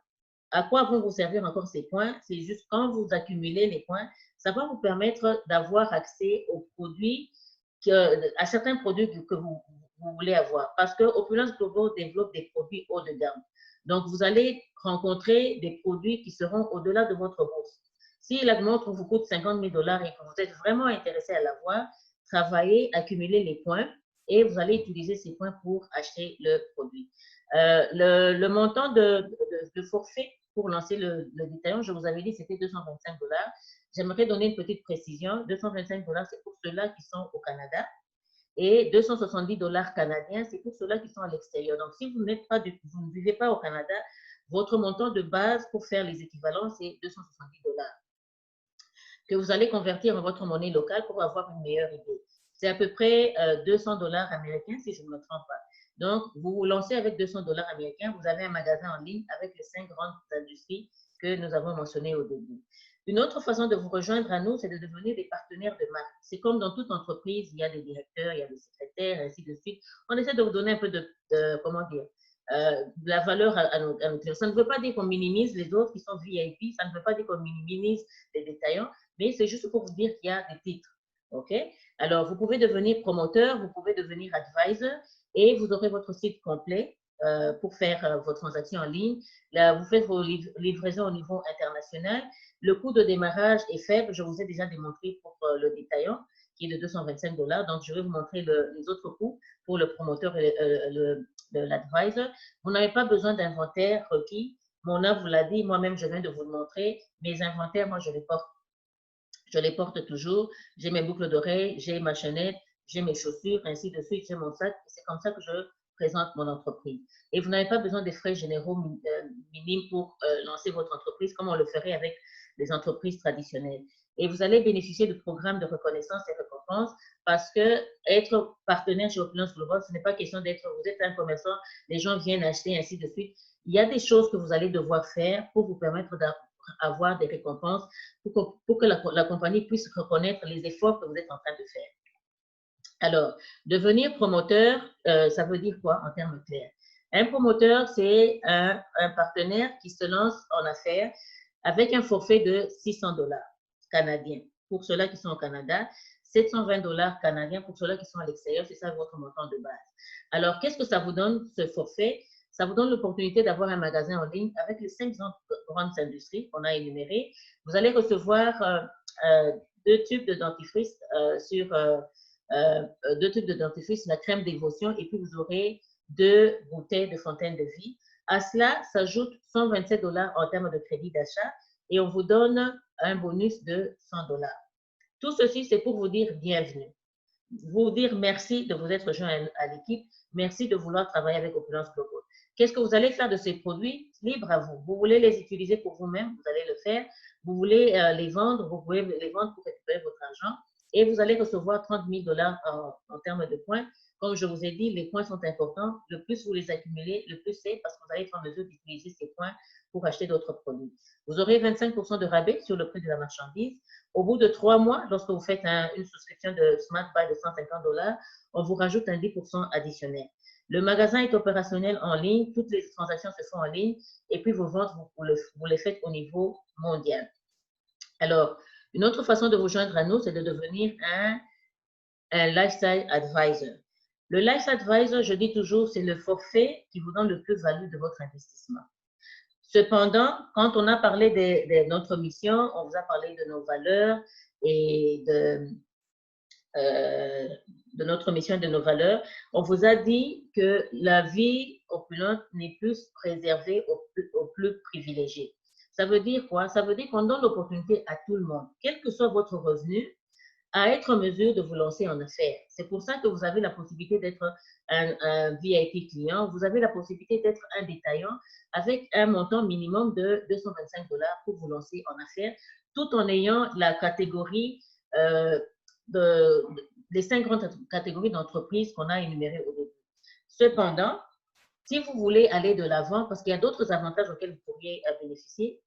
À quoi vont vous servir encore ces points? C'est juste quand vous accumulez les points, ça va vous permettre d'avoir accès aux produits, à certains produits que vous voulez avoir. Parce que Opulence Global développe des produits haut de gamme. Donc, vous allez rencontrer des produits qui seront au-delà de votre bourse. Si la montre vous coûte 50 000 $ et que vous êtes vraiment intéressé à l'avoir, travaillez, accumulez les points et vous allez utiliser ces points pour acheter le produit. Le montant de forfait pour lancer le détaillant, je vous avais dit, c'était 225 $. J'aimerais donner une petite précision. 225 $, c'est pour ceux-là qui sont au Canada. Et 270 $ canadiens, c'est pour ceux-là qui sont à l'extérieur. Donc, si vous ne vivez pas au Canada, votre montant de base pour faire les équivalents, c'est 270 $ que vous allez convertir en votre monnaie locale pour avoir une meilleure idée. C'est à peu près 200 $ américains, si je ne me trompe pas. Donc, vous vous lancez avec 200 $ américains, vous avez un magasin en ligne avec les 5 grandes industries que nous avons mentionnées au début. Une autre façon de vous rejoindre à nous, c'est de devenir des partenaires de marque. C'est comme dans toute entreprise, il y a des directeurs, il y a des secrétaires, ainsi de suite. On essaie de vous donner un peu de la valeur à nos clients. Ça ne veut pas dire qu'on minimise les autres qui sont VIP, ça ne veut pas dire qu'on minimise les détaillants, mais c'est juste pour vous dire qu'il y a des titres. OK? Alors, vous pouvez devenir promoteur, vous pouvez devenir advisor et vous aurez votre site complet pour faire vos transactions en ligne. Là, vous faites vos livraisons au niveau international. Le coût de démarrage est faible. Je vous ai déjà démontré pour le détaillant qui est de 225 $. Donc, je vais vous montrer les autres coûts pour le promoteur et l'advisor. Vous n'avez pas besoin d'inventaire requis. Mona vous l'a dit, moi-même, je viens de vous le montrer. Mes inventaires, moi, je les porte. Je les porte toujours. J'ai mes boucles d'oreilles, j'ai ma chaînette, j'ai mes chaussures, ainsi de suite. J'ai mon sac. C'est comme ça que je présente mon entreprise. Et vous n'avez pas besoin des frais généraux minimes pour lancer votre entreprise comme on le ferait avec les entreprises traditionnelles. Et vous allez bénéficier de programmes de reconnaissance et récompenses parce que être partenaire chez Opulence Global, ce n'est pas question d'être, vous êtes un commerçant, les gens viennent acheter, ainsi de suite. Il y a des choses que vous allez devoir faire pour vous permettre d'avoir des récompenses, pour que la compagnie puisse reconnaître les efforts que vous êtes en train de faire. Alors, devenir promoteur, ça veut dire quoi en termes clairs? Un promoteur, c'est un partenaire qui se lance en affaires avec un forfait de 600 $ canadiens pour ceux-là qui sont au Canada, 720 $ canadiens pour ceux-là qui sont à l'extérieur, c'est ça votre montant de base. Alors, qu'est-ce que ça vous donne, ce forfait? Ça vous donne l'opportunité d'avoir un magasin en ligne avec les 5 grandes industries qu'on a énumérées. Vous allez recevoir 2 tubes de dentifrice la crème d'émotion, et puis vous aurez 2 bouteilles de fontaine de vie. À cela s'ajoute 127 $ en termes de crédit d'achat et on vous donne un bonus de 100 $. Tout ceci, c'est pour vous dire bienvenue. Vous dire merci de vous être rejoint à l'équipe. Merci de vouloir travailler avec Opulence Global. Qu'est-ce que vous allez faire de ces produits? Libre à vous. Vous voulez les utiliser pour vous-même, vous allez le faire. Vous voulez les vendre, vous pouvez les vendre pour récupérer votre argent. Et vous allez recevoir 30 000 $ en termes de points. Comme je vous ai dit, les points sont importants. Le plus vous les accumulez, le plus c'est parce que vous allez être en mesure d'utiliser ces points pour acheter d'autres produits. Vous aurez 25% de rabais sur le prix de la marchandise. Au bout de 3 mois, lorsque vous faites une souscription de Smart Buy de 150 $, on vous rajoute un 10% additionnel. Le magasin est opérationnel en ligne. Toutes les transactions se font en ligne. Et puis, vos ventes, vous les faites au niveau mondial. Alors, Une autre façon de vous joindre à nous, c'est de devenir un lifestyle advisor. Le lifestyle advisor, je dis toujours, c'est le forfait qui vous donne le plus-value de votre investissement. Cependant, quand on a parlé de notre mission, on vous a parlé de nos valeurs et de notre mission et de nos valeurs. On vous a dit que la vie opulente n'est plus réservée aux plus privilégiés. Ça veut dire quoi? Ça veut dire qu'on donne l'opportunité à tout le monde, quel que soit votre revenu, à être en mesure de vous lancer en affaires. C'est pour ça que vous avez la possibilité d'être un VIP client, vous avez la possibilité d'être un détaillant avec un montant minimum de 225 $ pour vous lancer en affaires, tout en ayant la catégorie des 5 grandes catégories d'entreprises qu'on a énumérées au début. Cependant, si vous voulez aller de l'avant, parce qu'il y a d'autres avantages auxquels vous pourriez bénéficier,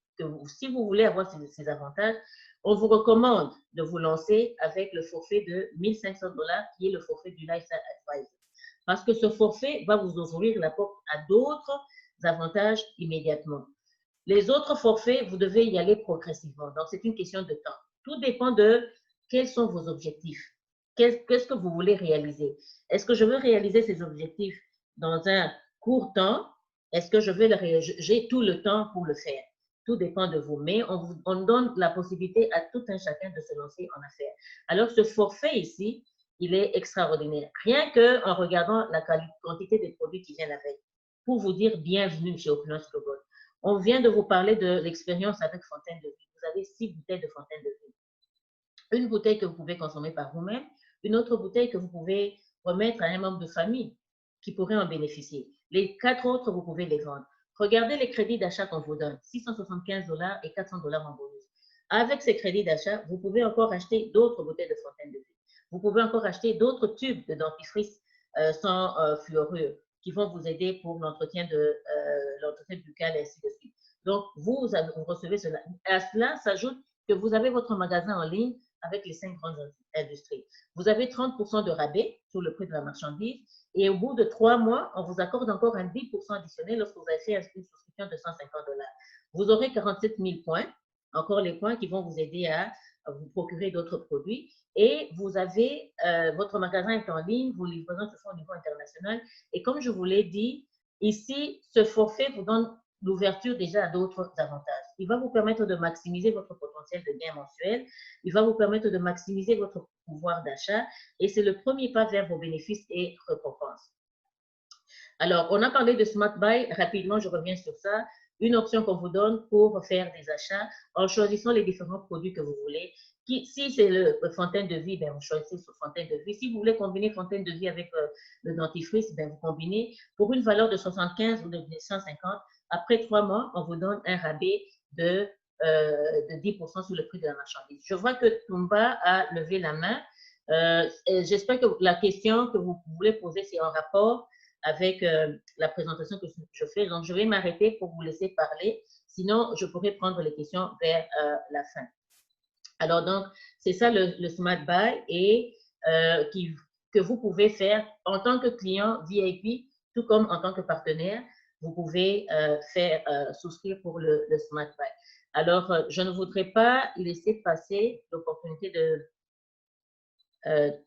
si vous voulez avoir ces avantages, on vous recommande de vous lancer avec le forfait de 1500 $ qui est le forfait du Lifestyle Advisor. Parce que ce forfait va vous ouvrir la porte à d'autres avantages immédiatement. Les autres forfaits, vous devez y aller progressivement. Donc, c'est une question de temps. Tout dépend de quels sont vos objectifs. Qu'est-ce que vous voulez réaliser? Est-ce que je veux réaliser ces objectifs dans un court temps? Est-ce que j'ai tout le temps pour le faire? Tout dépend de vous, mais on donne la possibilité à tout un chacun de se lancer en affaires. Alors, ce forfait ici, il est extraordinaire. Rien qu'en regardant la quantité des produits qui viennent avec, pour vous dire bienvenue chez Opulence Global. On vient de vous parler de l'expérience avec Fontaine de Vie. Vous avez 6 bouteilles de Fontaine de Vie. Une bouteille que vous pouvez consommer par vous-même, une autre bouteille que vous pouvez remettre à un membre de famille qui pourrait en bénéficier. Les 4 autres, vous pouvez les vendre. Regardez les crédits d'achat qu'on vous donne, 675 $ et 400 $ en bonus. Avec ces crédits d'achat, vous pouvez encore acheter d'autres bouteilles de Fontaine de Vie. Vous pouvez encore acheter d'autres tubes de dentifrice sans fluorure qui vont vous aider pour l'entretien buccal et ainsi de suite. Donc, vous recevez cela. À cela s'ajoute que vous avez votre magasin en ligne avec les 5 grandes industries. Vous avez 30% de rabais sur le prix de la marchandise et au bout de 3 mois, on vous accorde encore un 10% additionnel lorsque vous avez fait une souscription de 150 $. Vous aurez 47 000 points, encore les points qui vont vous aider à vous procurer d'autres produits. Et vous avez, votre magasin est en ligne, vos livraisons se font au niveau international. Et comme je vous l'ai dit, ici, ce forfait vous donne l'ouverture déjà à d'autres avantages. Il va vous permettre de maximiser votre potentiel de gain mensuel. Il va vous permettre de maximiser votre pouvoir d'achat. Et c'est le premier pas vers vos bénéfices et récompenses. Alors, on a parlé de Smart Buy. Rapidement, je reviens sur ça. Une option qu'on vous donne pour faire des achats en choisissant les différents produits que vous voulez. Si c'est le Fontaine de Vie, ben vous choisissez sur Fontaine de Vie. Si vous voulez combiner Fontaine de Vie avec le dentifrice, ben vous combinez pour une valeur de 75 ou de 150. Après 3 mois, on vous donne un rabais de 10% sur le prix de la marchandise. Je vois que Toumba a levé la main. J'espère que la question que vous voulez poser, c'est en rapport avec la présentation que je fais. Donc, je vais m'arrêter pour vous laisser parler. Sinon, je pourrais prendre les questions vers la fin. Alors, donc, c'est ça le Smart Buy et que vous pouvez faire en tant que client VIP, tout comme en tant que partenaire, vous pouvez souscrire pour le Smart Buy. Alors, je ne voudrais pas laisser passer l'opportunité de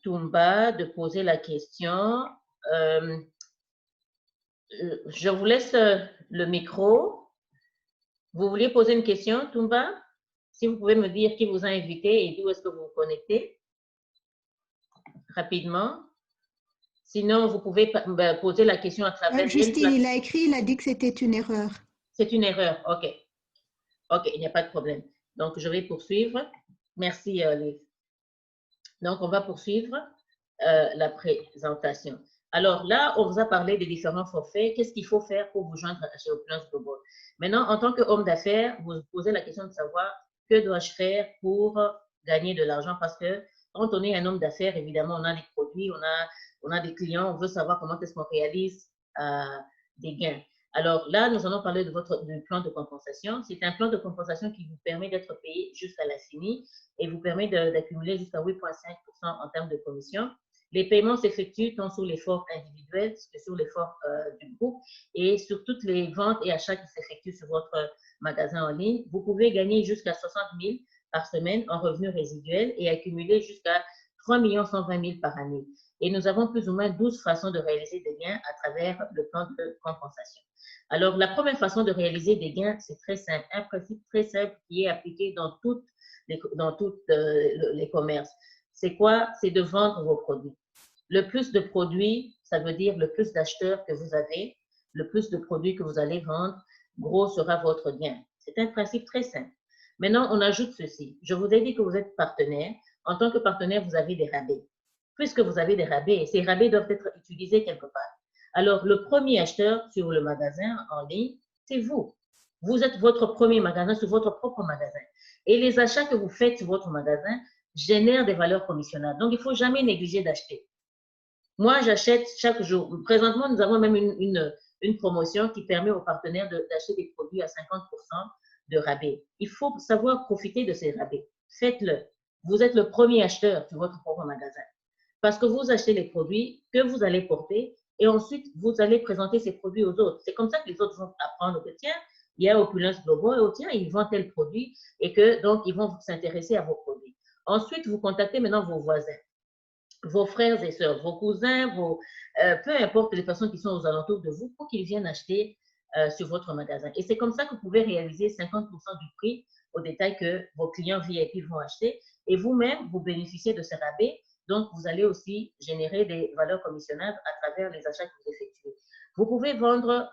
Toumba de poser la question. Je vous laisse le micro. Vous vouliez poser une question, Toumba? Si vous pouvez me dire qui vous a invité et d'où est-ce que vous vous connectez, rapidement. Sinon, vous pouvez poser la question à travers… Justine, il a écrit, il a dit que c'était une erreur. C'est une erreur, OK. OK, il n'y a pas de problème. Donc, je vais poursuivre. Merci, Liv. Donc, on va poursuivre la présentation. Alors là, on vous a parlé des différents forfaits. Qu'est-ce qu'il faut faire pour vous joindre chez Opulence Global? Maintenant, en tant qu'homme d'affaires, vous vous posez la question de savoir que dois-je faire pour gagner de l'argent? Parce que quand on est un homme d'affaires, évidemment, on a des produits, on a des clients, on veut savoir comment est-ce qu'on réalise des gains. Alors là, nous allons parler du plan de compensation. C'est un plan de compensation qui vous permet d'être payé jusqu'à la CENI et vous permet d'accumuler jusqu'à 8,5% en termes de commission. Les paiements s'effectuent tant sur l'effort individuel que sur l'effort du groupe et sur toutes les ventes et achats qui s'effectuent sur votre magasin en ligne. Vous pouvez gagner jusqu'à 60 000 par semaine en revenus résiduels et accumuler jusqu'à 3 120 000 par année. Et nous avons plus ou moins 12 façons de réaliser des gains à travers le plan de compensation. Alors, la première façon de réaliser des gains, c'est très simple, un principe très simple qui est appliqué dans tous les commerces. C'est quoi? C'est de vendre vos produits. Le plus de produits, ça veut dire le plus d'acheteurs que vous avez, le plus de produits que vous allez vendre, gros sera votre gain. C'est un principe très simple. Maintenant, on ajoute ceci. Je vous ai dit que vous êtes partenaire. En tant que partenaire, vous avez des rabais. Puisque vous avez des rabais, ces rabais doivent être utilisés quelque part. Alors, le premier acheteur sur le magasin en ligne, c'est vous. Vous êtes votre premier magasin sur votre propre magasin. Et les achats que vous faites sur votre magasin génèrent des valeurs commissionnables. Donc, il ne faut jamais négliger d'acheter. Moi, j'achète chaque jour. Présentement, nous avons même une promotion qui permet aux partenaires d'acheter des produits à 50% de rabais. Il faut savoir profiter de ces rabais. Faites-le. Vous êtes le premier acheteur sur votre propre magasin. Parce que vous achetez les produits que vous allez porter et ensuite, vous allez présenter ces produits aux autres. C'est comme ça que les autres vont apprendre que, tiens, il y a Opulence Global, et tiens, ils vendent tel produit et que, donc, ils vont s'intéresser à vos produits. Ensuite, vous contactez maintenant vos voisins, vos frères et sœurs, vos cousins, peu importe les personnes qui sont aux alentours de vous pour qu'ils viennent acheter sur votre magasin. Et c'est comme ça que vous pouvez réaliser 50% du prix au détail que vos clients VIP vont acheter et vous-même, vous bénéficiez de ce rabais. Donc, vous allez aussi générer des valeurs commissionnables à travers les achats que vous effectuez. Vous pouvez vendre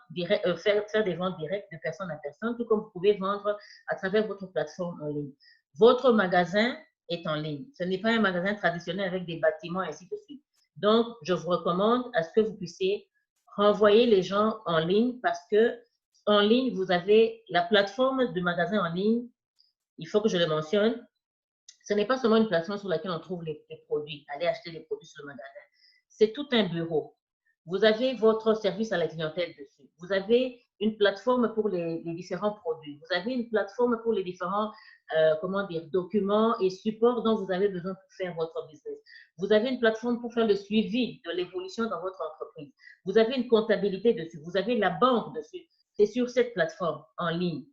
faire des ventes directes de personne à personne, tout comme vous pouvez vendre à travers votre plateforme en ligne. Votre magasin est en ligne. Ce n'est pas un magasin traditionnel avec des bâtiments et ainsi de suite. Donc, je vous recommande à ce que vous puissiez renvoyer les gens en ligne parce que en ligne, vous avez la plateforme de magasin en ligne. Il faut que je le mentionne. Ce n'est pas seulement une plateforme sur laquelle on trouve les produits, aller acheter les produits sur le magasin. C'est tout un bureau. Vous avez votre service à la clientèle dessus. Vous avez une plateforme pour les différents produits. Vous avez une plateforme pour les différents documents et supports dont vous avez besoin pour faire votre business. Vous avez une plateforme pour faire le suivi de l'évolution dans votre entreprise. Vous avez une comptabilité dessus. Vous avez la banque dessus. C'est sur cette plateforme en ligne.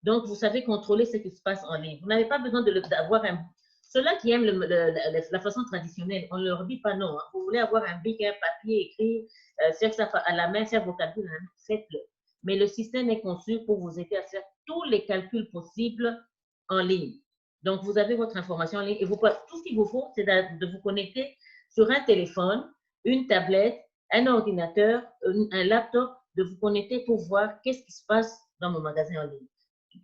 Donc, vous savez contrôler ce qui se passe en ligne. Vous n'avez pas besoin d'avoir un... Ceux-là qui aiment la façon traditionnelle, on ne leur dit pas non. Hein. Vous voulez avoir un bic, un papier, écrire, faire ça à la main, faire vos calculs, faites-le. Mais le système est conçu pour vous aider à faire tous les calculs possibles en ligne. Donc, vous avez votre information en ligne et tout ce qu'il vous faut, c'est de vous connecter sur un téléphone, une tablette, un ordinateur, un laptop, de vous connecter pour voir qu'est-ce qui se passe dans mon magasin en ligne.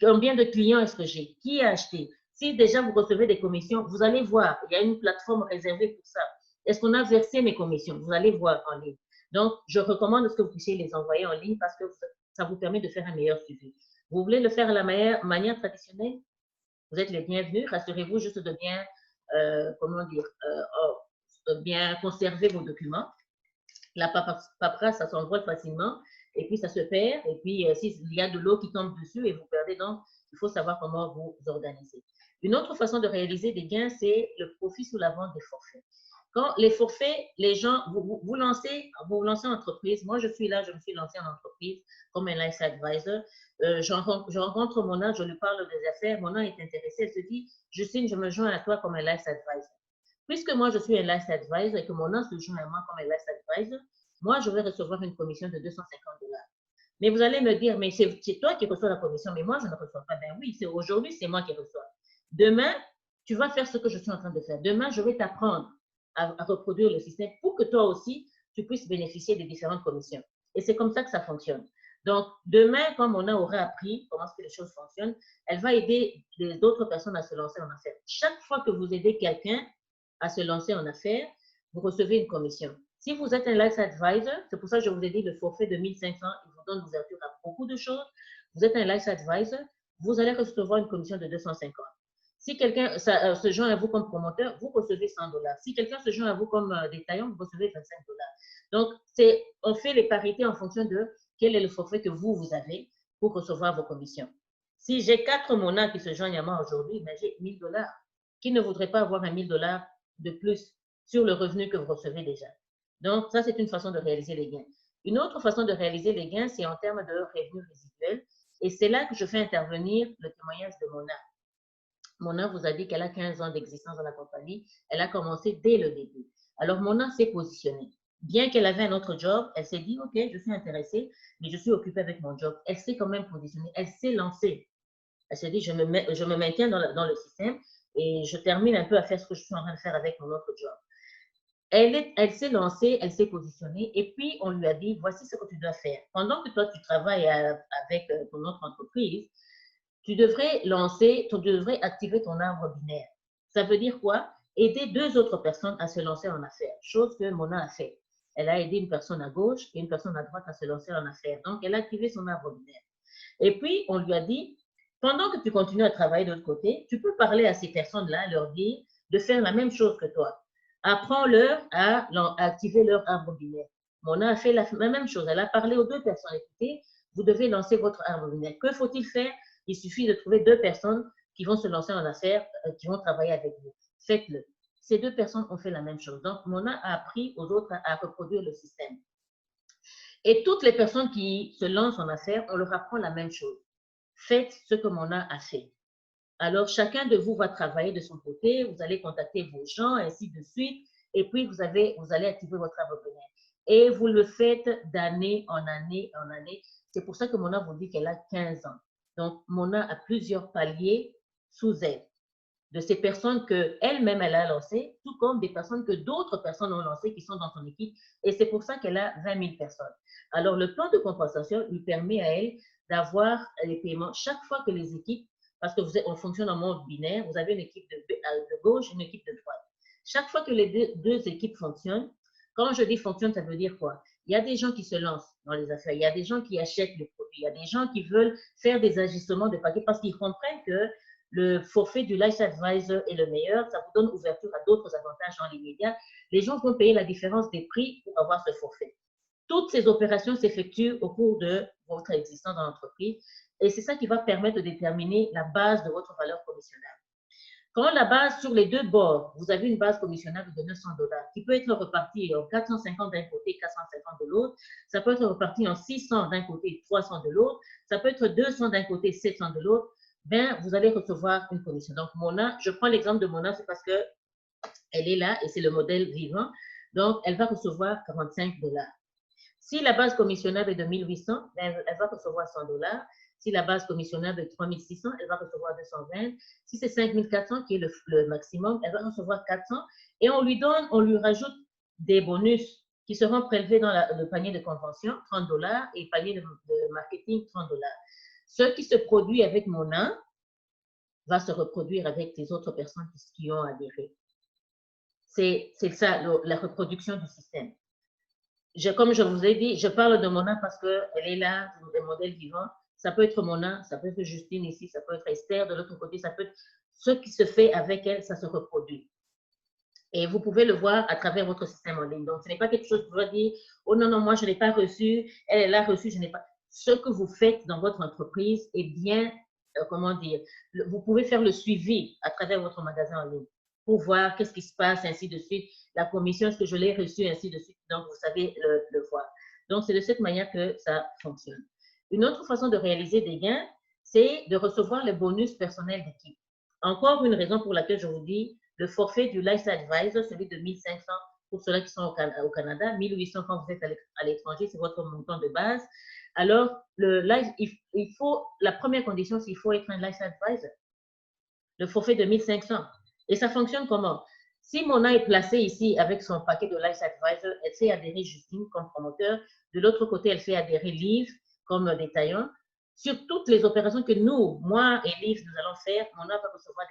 Combien de clients est-ce que j'ai? Qui a acheté? Si déjà vous recevez des commissions, vous allez voir, il y a une plateforme réservée pour ça. Est-ce qu'on a versé mes commissions? Vous allez voir en ligne. Donc, je recommande que vous puissiez les envoyer en ligne parce que ça vous permet de faire un meilleur suivi. Vous voulez le faire à la manière traditionnelle? Vous êtes les bienvenus. Rassurez-vous juste de bien, bien conserver vos documents. La paperasse, ça s'envole facilement et puis ça se perd. Et puis, s'il y a de l'eau qui tombe dessus et vous perdez, donc, il faut savoir comment vous organiser. Une autre façon de réaliser des gains, c'est le profit sous la vente des forfaits. Quand les forfaits, les gens, vous lancez en entreprise. Moi, je me suis lancée en entreprise comme un life advisor. Je rencontre Mona, je lui parle des affaires. Mona est intéressée. Elle se dit, Justine, je me joins à toi comme un life advisor. Puisque moi, je suis un life advisor et que Mona se joint à moi comme un life advisor, moi, je vais recevoir une commission de $250. Mais vous allez me dire, mais c'est toi qui reçois la commission, mais moi, je ne reçois pas. Ben oui, aujourd'hui, c'est moi qui reçois. Demain, tu vas faire ce que je suis en train de faire. Demain, je vais t'apprendre à reproduire le système pour que toi aussi, tu puisses bénéficier des différentes commissions. Et c'est comme ça que ça fonctionne. Donc, demain, quand Mona aura appris comment les choses fonctionnent, elle va aider les autres personnes à se lancer en affaires. Chaque fois que vous aidez quelqu'un à se lancer en affaires, vous recevez une commission. Si vous êtes un life advisor, c'est pour ça que je vous ai dit le forfait de 1500, il vous donne l'ouverture à beaucoup de choses. Vous êtes un life advisor, vous allez recevoir une commission de 250. Si quelqu'un se joint à vous comme promoteur, vous recevez $100. Si quelqu'un se joint à vous comme détaillant, vous recevez $25. Donc, on fait les parités en fonction de quel est le forfait que vous avez pour recevoir vos commissions. Si j'ai 4 Mona qui se joignent à moi aujourd'hui, ben j'ai $1000. Qui ne voudrait pas avoir $1000 de plus sur le revenu que vous recevez déjà? Donc, ça, c'est une façon de réaliser les gains. Une autre façon de réaliser les gains, c'est en termes de revenus résiduels. Et c'est là que je fais intervenir le témoignage de Mona. Mona vous a dit qu'elle a 15 ans d'existence dans la compagnie. Elle a commencé dès le début. Alors, Mona s'est positionnée. Bien qu'elle avait un autre job, elle s'est dit, OK, je suis intéressée, mais je suis occupée avec mon job. Elle s'est quand même positionnée. Elle s'est lancée. Elle s'est dit, je me maintiens dans le système et je termine un peu à faire ce que je suis en train de faire avec mon autre job. Elle s'est lancée, elle s'est positionnée et puis on lui a dit, voici ce que tu dois faire. Pendant que toi, tu travailles avec ton autre entreprise, tu devrais activer ton arbre binaire. Ça veut dire quoi? Aider 2 autres personnes à se lancer en affaires, chose que Mona a fait. Elle a aidé une personne à gauche et une personne à droite à se lancer en affaires. Donc, elle a activé son arbre binaire. Et puis, on lui a dit, pendant que tu continues à travailler de l'autre côté, tu peux parler à ces personnes-là, leur dire de faire la même chose que toi. Apprends-leur à activer leur arbre binaire. Mona a fait la même chose. Elle a parlé aux 2 personnes. Écoutez, vous devez lancer votre arbre binaire. Que faut-il faire? Il suffit de trouver 2 personnes qui vont se lancer en affaires, qui vont travailler avec vous. Faites-le. Ces 2 personnes ont fait la même chose. Donc, Mona a appris aux autres à reproduire le système. Et toutes les personnes qui se lancent en affaires, on leur apprend la même chose. Faites ce que Mona a fait. Alors, chacun de vous va travailler de son côté, vous allez contacter vos gens, ainsi de suite, et puis vous allez activer votre arbre binaire. Et vous le faites d'année en année en année. C'est pour ça que Mona vous dit qu'elle a 15 ans. Donc, Mona a plusieurs paliers sous elle, de ces personnes qu'elle-même, elle a lancées, tout comme des personnes que d'autres personnes ont lancées qui sont dans son équipe. Et c'est pour ça qu'elle a 20 000 personnes. Alors, le plan de compensation lui permet à elle d'avoir les paiements chaque fois que les équipes, parce qu'on fonctionne en mode binaire, vous avez une équipe de gauche et une équipe de droite. Chaque fois que les deux équipes fonctionnent, quand je dis fonctionne, ça veut dire quoi? Il y a des gens qui se lancent dans les affaires, il y a des gens qui achètent les produits, il y a des gens qui veulent faire des ajustements de paquets parce qu'ils comprennent que le forfait du Life Advisor est le meilleur, ça vous donne ouverture à d'autres avantages dans l'immédiat. Les gens vont payer la différence des prix pour avoir ce forfait. Toutes ces opérations s'effectuent au cours de votre existence dans l'entreprise et c'est ça qui va permettre de déterminer la base de votre valeur commissionnable. Quand la base sur les 2 bords, vous avez une base commissionnable de 900 $ qui peut être repartie en 450 d'un côté, 450 de l'autre. Ça peut être reparti en 600 d'un côté, 300 de l'autre. Ça peut être 200 d'un côté, 700 de l'autre. Ben, vous allez recevoir une commission. Donc, Mona, je prends l'exemple de Mona, c'est parce qu'elle est là et c'est le modèle vivant. Donc, elle va recevoir 45 $. Si la base commissionnable est de 1800, ben, elle va recevoir 100 $. Si la base commissionnable est de 3600, elle va recevoir 220. Si c'est 5400 qui est le maximum, elle va recevoir 400. Et on lui rajoute des bonus qui seront prélevés dans le panier de convention, 30 $, et panier de marketing, 30 $. Ce qui se produit avec Mona va se reproduire avec les autres personnes qui ont adhéré. C'est ça, la reproduction du système. Comme je vous ai dit, je parle de Mona parce qu'elle est là, le modèle vivant. Ça peut être Mona, ça peut être Justine ici, ça peut être Esther de l'autre côté, ça peut être ce qui se fait avec elle, ça se reproduit. Et vous pouvez le voir à travers votre système en ligne. Donc, ce n'est pas quelque chose que vous allez dire, oh non, non, moi, je n'ai pas reçu, elle l'a reçu, je n'ai pas. Ce que vous faites dans votre entreprise est bien, comment dire, vous pouvez faire le suivi à travers votre magasin en ligne pour voir qu'est-ce qui se passe, ainsi de suite. La commission, est-ce que je l'ai reçue, ainsi de suite. Donc, vous savez le voir. Donc, c'est de cette manière que ça fonctionne. Une autre façon de réaliser des gains, c'est de recevoir les bonus personnels d'équipe. Encore une raison pour laquelle je vous dis, le forfait du Life Advisor, celui de 1500 pour ceux qui sont au Canada, 1800 quand vous êtes à l'étranger, c'est votre montant de base. Alors, la première condition, c'est qu'il faut être un Life Advisor. Le forfait de 1500. Et ça fonctionne comment? Si Mona est placée ici avec son paquet de Life Advisor, elle fait adhérer Justine comme promoteur. De l'autre côté, elle fait adhérer Liv comme détaillant. Sur toutes les opérations que nous, moi et Liv, nous allons faire, Mona va recevoir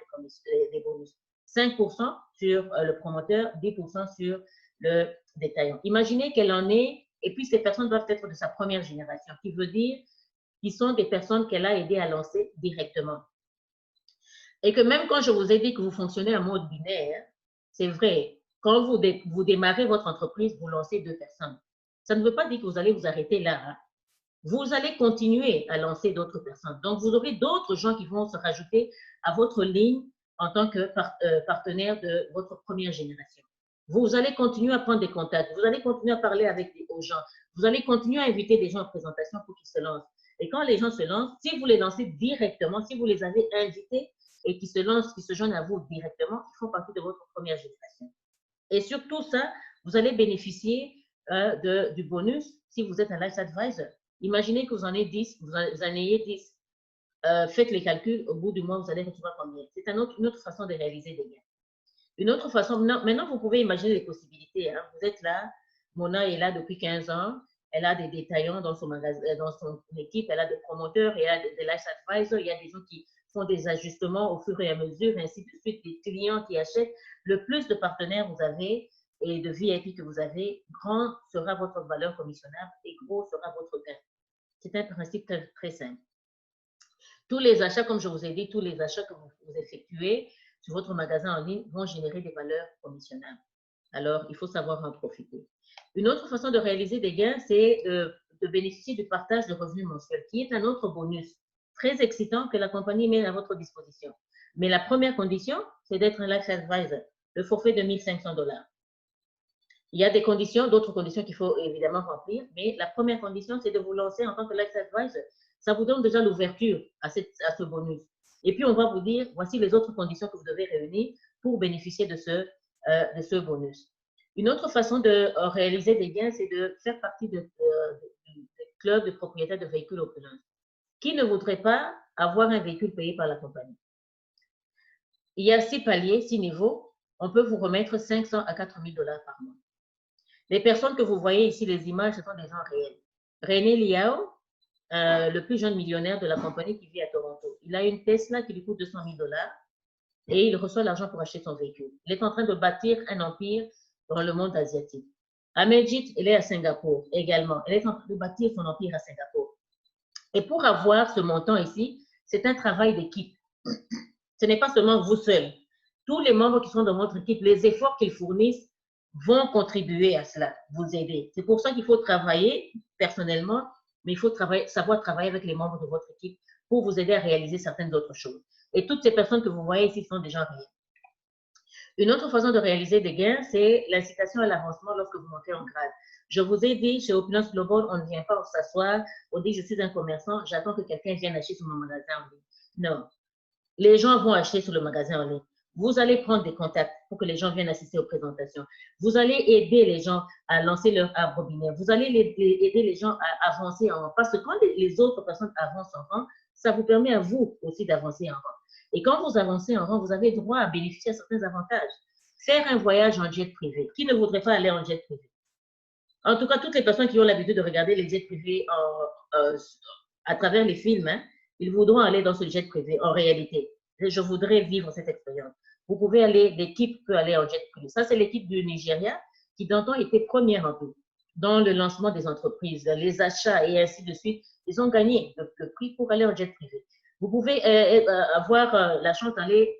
des bonus. 5% sur le promoteur, 10% sur le détaillant. Imaginez qu'elle en est, et puis ces personnes doivent être de sa première génération, qui veut dire qu'ils sont des personnes qu'elle a aidé à lancer directement. Et que même quand je vous ai dit que vous fonctionnez en mode binaire, c'est vrai, quand vous démarrez votre entreprise, vous lancez 2 personnes. Ça ne veut pas dire que vous allez vous arrêter là. Hein. Vous allez continuer à lancer d'autres personnes. Donc, vous aurez d'autres gens qui vont se rajouter à votre ligne en tant que partenaire de votre première génération. Vous allez continuer à prendre des contacts. Vous allez continuer à parler aux gens. Vous allez continuer à inviter des gens en présentation pour qu'ils se lancent. Et quand les gens se lancent, si vous les lancez directement, si vous les avez invités, et qui se lancent, qui se joignent à vous directement, qui font partie de votre première génération. Et sur tout ça, vous allez bénéficier du bonus si vous êtes un Life Advisor. Imaginez que vous en ayez 10, vous en ayez 10. Faites les calculs, au bout du mois, vous allez recevoir combien? C'est une autre façon de réaliser des gains. Une autre façon, maintenant, vous pouvez imaginer les possibilités. Hein. Vous êtes là, Mona est là depuis 15 ans, elle a des détaillants dans son magasin, dans son équipe, elle a des promoteurs, il y a des Life Advisors, il y a des gens qui font des ajustements au fur et à mesure, et ainsi de suite, des clients qui achètent. Le plus de partenaires vous avez et de VIP que vous avez, grand sera votre valeur commissionnable et gros sera votre gain. C'est un principe très, très simple. Tous les achats, comme je vous ai dit, tous les achats que vous effectuez sur votre magasin en ligne vont générer des valeurs commissionnables. Alors, il faut savoir en profiter. Une autre façon de réaliser des gains, c'est de bénéficier du partage de revenus mensuels, qui est un autre bonus très excitant que la compagnie met à votre disposition. Mais la première condition, c'est d'être un Life Advisor, le forfait de 1 500 $. Il y a des conditions, d'autres conditions qu'il faut évidemment remplir, mais la première condition, c'est de vous lancer en tant que Life Advisor. Ça vous donne déjà l'ouverture à ce bonus. Et puis, on va vous dire, voici les autres conditions que vous devez réunir pour bénéficier de ce bonus. Une autre façon de réaliser des gains, c'est de faire partie du club de propriétaires de véhicules opulences. Qui ne voudrait pas avoir un véhicule payé par la compagnie? Il y a 6 paliers, 6 niveaux. On peut vous remettre 500 à 4 000 $ par mois. Les personnes que vous voyez ici, les images, ce sont des gens réels. René Liao, le plus jeune millionnaire de la compagnie qui vit à Toronto. Il a une Tesla qui lui coûte 200 000 $ et il reçoit l'argent pour acheter son véhicule. Il est en train de bâtir un empire dans le monde asiatique. Amarjit, elle est à Singapour également. Elle est en train de bâtir son empire à Singapour. Et pour avoir ce montant ici, c'est un travail d'équipe. Ce n'est pas seulement vous seul. Tous les membres qui sont dans votre équipe, les efforts qu'ils fournissent vont contribuer à cela, vous aider. C'est pour ça qu'il faut travailler personnellement, mais il faut savoir travailler avec les membres de votre équipe pour vous aider à réaliser certaines autres choses. Et toutes ces personnes que vous voyez ici sont des gens réels. Une autre façon de réaliser des gains, c'est l'incitation à l'avancement lorsque vous montez en grade. Je vous ai dit, chez Opulence Global, on ne vient pas s'asseoir, on dit je suis un commerçant, j'attends que quelqu'un vienne acheter sur mon magasin en ligne. Non. Les gens vont acheter sur le magasin en ligne. Vous allez prendre des contacts pour que les gens viennent assister aux présentations. Vous allez aider les gens à lancer leur arbre robinet. Vous allez aider les gens à avancer en rang. Parce que quand les autres personnes avancent en rang, ça vous permet à vous aussi d'avancer en rang. Et quand vous avancez en rang, vous avez droit à bénéficier de certains avantages. Faire un voyage en jet privé. Qui ne voudrait pas aller en jet privé? En tout cas, toutes les personnes qui ont l'habitude de regarder les jets privés à travers les films, hein, ils voudront aller dans ce jet privé en réalité. Je voudrais vivre cette expérience. Vous pouvez aller, l'équipe peut aller en jet privé. Ça, c'est l'équipe du Nigeria qui, d'antan, était première en tout dans le lancement des entreprises, les achats et ainsi de suite. Ils ont gagné le prix pour aller en jet privé. Vous pouvez avoir la chance d'aller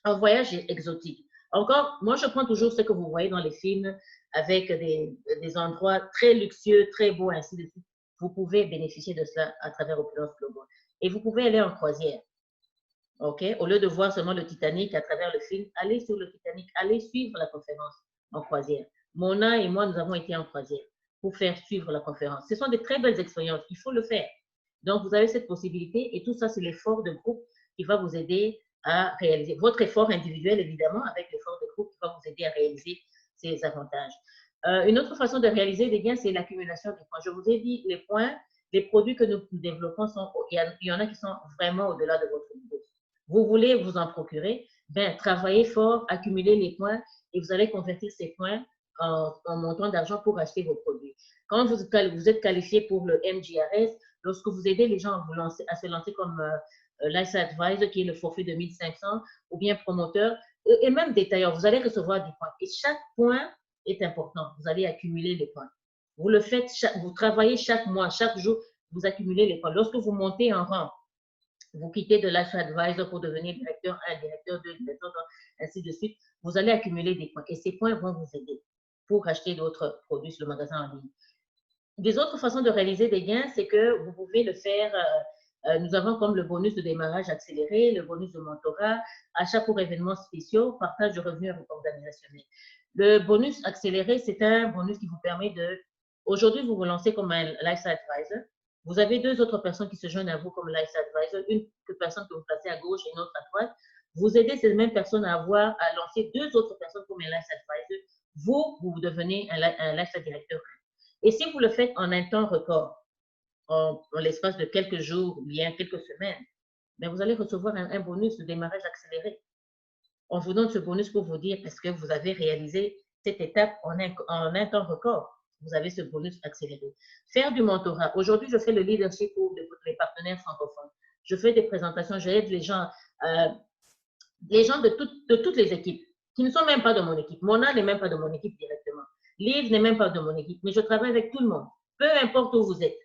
en voyage exotique. Encore, moi, je prends toujours ce que vous voyez dans les films avec des endroits très luxueux, très beaux, ainsi de suite. Vous pouvez bénéficier de cela à travers Opulence Global. Et vous pouvez aller en croisière. OK? Au lieu de voir seulement le Titanic à travers le film, allez sur le Titanic, allez suivre la conférence en croisière. Mona et moi, nous avons été en croisière pour faire suivre la conférence. Ce sont de très belles expériences. Il faut le faire. Donc, vous avez cette possibilité et tout ça, c'est l'effort de groupe qui va vous aider à réaliser. Votre effort individuel, évidemment, avec l'effort de groupe qui va vous aider à réaliser ces avantages. Une autre façon de réaliser des gains, c'est l'accumulation des points. Je vous ai dit, les points, les produits que nous développons, il y en a qui sont vraiment au-delà de votre niveau. Vous voulez vous en procurer, ben, travaillez fort, accumulez les points et vous allez convertir ces points en montant d'argent pour acheter vos produits. Quand vous êtes qualifié pour le MGRS, lorsque vous aidez les gens à se lancer comme Life Advisor, qui est le forfait de 1 500, ou bien promoteur, et même détaillant, vous allez recevoir des points. Et chaque point est important. Vous allez accumuler les points. Vous le faites, vous travaillez chaque mois, chaque jour, vous accumulez les points. Lorsque vous montez en rang, vous quittez de Life Advisor pour devenir directeur 1, directeur 2, directeur 3, ainsi de suite, vous allez accumuler des points. Et ces points vont vous aider pour acheter d'autres produits sur le magasin en ligne. Des autres façons de réaliser des gains, c'est que vous pouvez le faire, nous avons comme le bonus de démarrage accéléré, le bonus de mentorat, achat pour événements spéciaux, partage de revenus organisationnels. Le bonus accéléré, c'est un bonus qui vous permet de, aujourd'hui, vous vous lancez comme un Life Advisor, Vous avez deux autres personnes qui se joignent à vous comme Life Advisor, une personne que vous placez à gauche et une autre à droite. Vous aidez ces mêmes personnes à lancer deux autres personnes comme un Life Advisor. Vous devenez un Life Director. Et si vous le faites en un temps record, en l'espace de quelques jours ou bien quelques semaines, ben vous allez recevoir un bonus de démarrage accéléré. On vous donne ce bonus pour vous dire est-ce que vous avez réalisé cette étape en un temps record. Vous avez ce bonus accéléré. Faire du mentorat. Aujourd'hui, je fais le leadership pour les partenaires francophones. Je fais des présentations, j'aide les gens de toutes les équipes qui ne sont même pas de mon équipe. Mona n'est même pas de mon équipe directement. Liv n'est même pas de mon équipe, mais je travaille avec tout le monde, peu importe où vous êtes.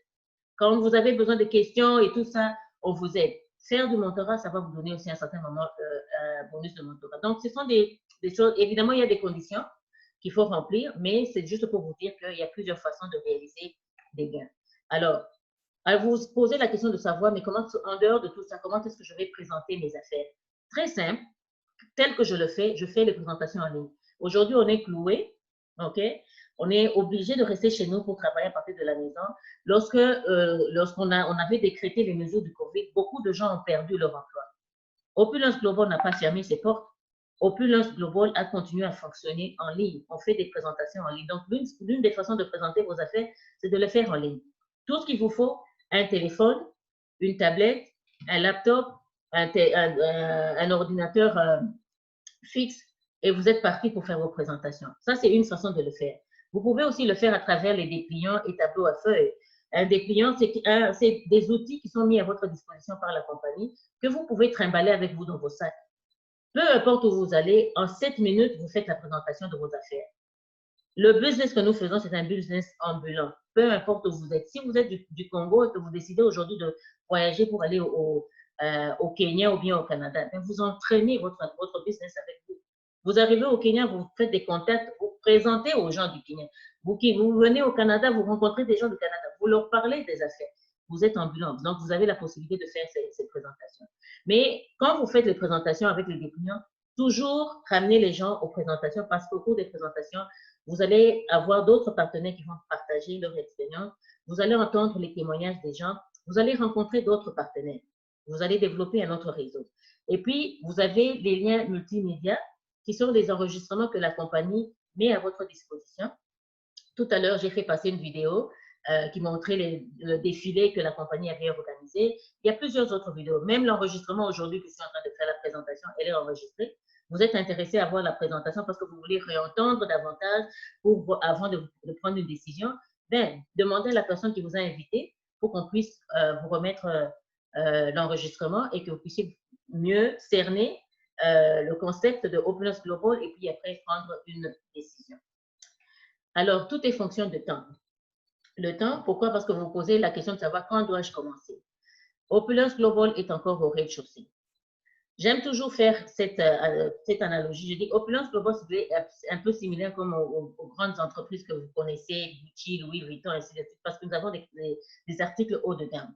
Quand vous avez besoin de questions et tout ça, on vous aide. Faire du mentorat, ça va vous donner aussi à un certain moment un bonus de mentorat. Donc, ce sont des choses, évidemment, il y a des conditions qu'il faut remplir, mais c'est juste pour vous dire qu'il y a plusieurs façons de réaliser des gains. Alors, à vous poser la question de savoir, mais comment, en dehors de tout ça, comment est-ce que je vais présenter mes affaires? Très simple, tel que je le fais, je fais les présentations en ligne. Aujourd'hui, on est cloué, OK? On est obligé de rester chez nous pour travailler à partir de la maison. Lorsqu'on avait décrété les mesures du COVID, beaucoup de gens ont perdu leur emploi. Opulence Global n'a pas fermé ses portes. Opulence Global a continué à fonctionner en ligne. On fait des présentations en ligne. Donc, l'une des façons de présenter vos affaires, c'est de le faire en ligne. Tout ce qu'il vous faut, un téléphone, une tablette, un laptop, un ordinateur fixe, et vous êtes parti pour faire vos présentations. Ça, c'est une façon de le faire. Vous pouvez aussi le faire à travers les dépliants et tableaux à feuilles. Un dépliant, c'est des outils qui sont mis à votre disposition par la compagnie que vous pouvez trimballer avec vous dans vos sacs. Peu importe où vous allez, en 7 minutes, vous faites la présentation de vos affaires. Le business que nous faisons, c'est un business ambulant. Peu importe où vous êtes. Si vous êtes du Congo et que vous décidez aujourd'hui de voyager pour aller au Kenya ou bien au Canada, vous entraînez votre business avec vous. Vous arrivez au Kenya, vous faites des contacts, vous présentez aux gens du Kenya. Vous venez au Canada, vous rencontrez des gens du Canada, vous leur parlez des affaires. Vous êtes ambulant, donc vous avez la possibilité de faire ces présentations. Mais quand vous faites les présentations avec les dépliants, toujours ramener les gens aux présentations parce qu'au cours des présentations, vous allez avoir d'autres partenaires qui vont partager leur expérience. Vous allez entendre les témoignages des gens. Vous allez rencontrer d'autres partenaires. Vous allez développer un autre réseau. Et puis, vous avez des liens multimédia qui sont des enregistrements que la compagnie met à votre disposition. Tout à l'heure, j'ai fait passer une vidéo qui montrait le défilé que la compagnie avait organisé. Il y a plusieurs autres vidéos. Même l'enregistrement aujourd'hui que je suis en train de faire la présentation, elle est enregistrée. Vous êtes intéressé à voir la présentation parce que vous voulez réentendre davantage avant de prendre une décision. Ben, demandez à la personne qui vous a invité pour qu'on puisse vous remettre l'enregistrement et que vous puissiez mieux cerner le concept de Opulence Global et puis après prendre une décision. Alors, tout est fonction de temps. Le temps, pourquoi? Parce que vous posez la question de savoir quand dois-je commencer. Opulence Global est encore au rez-de-chaussée. J'aime toujours faire cette analogie. Je dis Opulence Global, c'est un peu similaire comme aux grandes entreprises que vous connaissez, Gucci, Louis Vuitton, ainsi de suite, parce que nous avons des articles haut de gamme.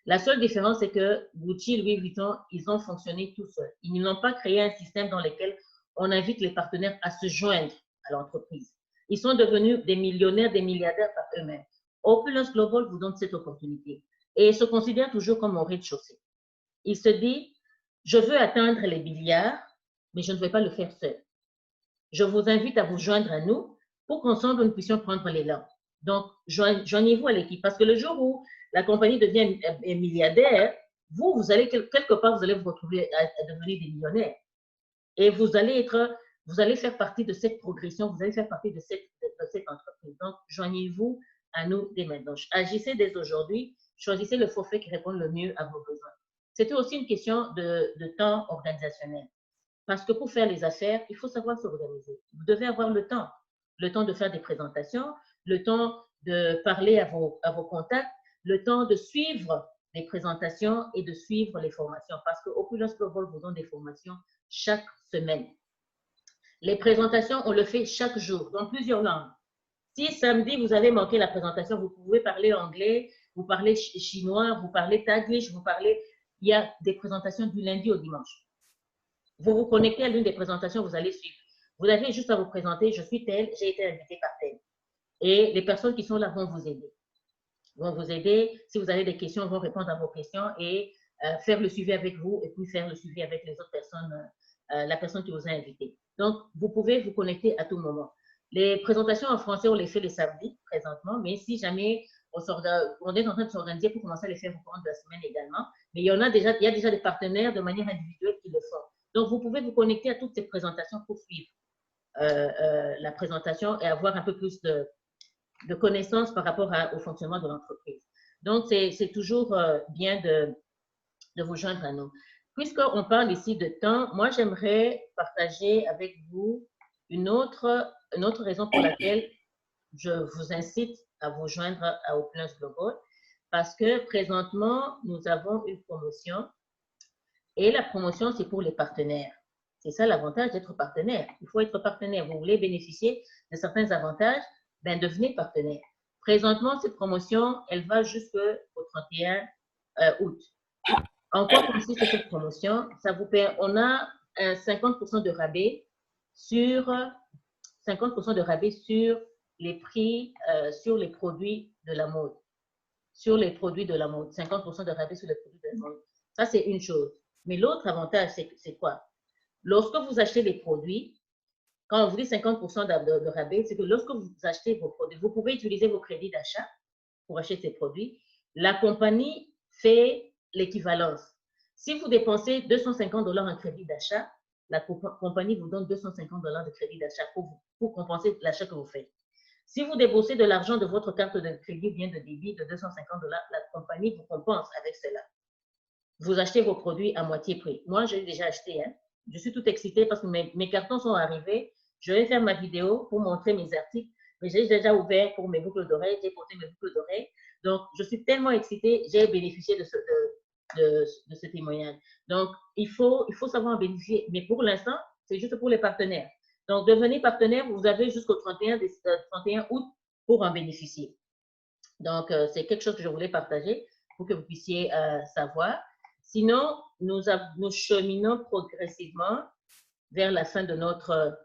La seule différence, c'est que Gucci, Louis Vuitton, ils ont fonctionné tout seuls. Ils n'ont pas créé un système dans lequel on invite les partenaires à se joindre à l'entreprise. Ils sont devenus des millionnaires, des milliardaires par eux-mêmes. Opulence Global vous donne cette opportunité et se considère toujours comme au rez-de-chaussée. Il se dit, je veux atteindre les milliards, mais je ne vais pas le faire seul. Je vous invite à vous joindre à nous pour qu'ensemble, nous puissions prendre l'élan. Donc, joignez-vous à l'équipe parce que le jour où la compagnie devient un milliardaire, vous allez quelque part, vous allez vous retrouver à devenir des millionnaires. Et vous allez faire partie de cette progression, vous allez faire partie de cette entreprise. Donc, joignez-vous à nous dès maintenant. Agissez dès aujourd'hui, choisissez le forfait qui répond le mieux à vos besoins. C'était aussi une question de temps organisationnel. Parce que pour faire les affaires, il faut savoir s'organiser. Vous devez avoir le temps de faire des présentations, le temps de parler à vos contacts, le temps de suivre les présentations et de suivre les formations. Parce que Opulence Global vous donne des formations chaque semaine. Les présentations, on le fait chaque jour, dans plusieurs langues. Si samedi, vous avez manqué la présentation, vous pouvez parler anglais, vous parlez chinois, vous parlez taglish, il y a des présentations du lundi au dimanche. Vous vous connectez à l'une des présentations, vous allez suivre. Vous avez juste à vous présenter, je suis tel, j'ai été invité par tel. Et les personnes qui sont là vont vous aider. vont vous aider. Si vous avez des questions, ils vont répondre à vos questions et faire le suivi avec vous et puis faire le suivi avec les autres personnes, la personne qui vous a invité. Donc, vous pouvez vous connecter à tout moment. Les présentations en français, on les fait les samedis présentement, mais si jamais on est en train de s'organiser pour commencer à les faire au cours de la semaine également, mais il y a déjà des partenaires de manière individuelle qui le font. Donc, vous pouvez vous connecter à toutes ces présentations pour suivre la présentation et avoir un peu plus de connaissances par rapport au fonctionnement de l'entreprise. Donc, c'est toujours bien de vous joindre à nous. Puisqu'on parle ici de temps, moi, j'aimerais partager avec vous une autre raison pour laquelle je vous incite à vous joindre à Opulence Global, parce que présentement, nous avons une promotion et la promotion, c'est pour les partenaires. C'est ça l'avantage d'être partenaire. Il faut être partenaire. Vous voulez bénéficier de certains avantages, ben devenez partenaire. Présentement, cette promotion, elle va jusqu'au 31 août. En quoi consiste cette promotion? On a un 50% de rabais sur 50% de rabais sur les prix, sur les produits de la mode. Sur les produits de la mode. 50% de rabais sur les produits de la mode. Ça, c'est une chose. Mais l'autre avantage, c'est quoi? Lorsque vous achetez des produits, quand on vous dit 50% de rabais, c'est que lorsque vous achetez vos produits, vous pouvez utiliser vos crédits d'achat pour acheter ces produits. La compagnie fait l'équivalence. Si vous dépensez 250 $ en crédit d'achat, la compagnie vous donne 250 $ de crédit d'achat pour compenser l'achat que vous faites. Si vous déboursez de l'argent de votre carte de crédit ou bien de débit de 250 $, la compagnie vous compense avec cela. Vous achetez vos produits à moitié prix. Moi, j'ai déjà acheté. Hein. Je suis toute excitée parce que mes cartons sont arrivés. Je vais faire ma vidéo pour montrer mes articles, mais j'ai déjà ouvert pour mes boucles d'oreilles, j'ai porté mes boucles d'oreilles. Donc, je suis tellement excitée, j'ai bénéficié de ce témoignage. Donc, il faut savoir en bénéficier. Mais pour l'instant, c'est juste pour les partenaires. Donc, devenez partenaire, vous avez jusqu'au 31 août pour en bénéficier. Donc, c'est quelque chose que je voulais partager pour que vous puissiez savoir. Sinon, nous cheminons progressivement vers la fin de notre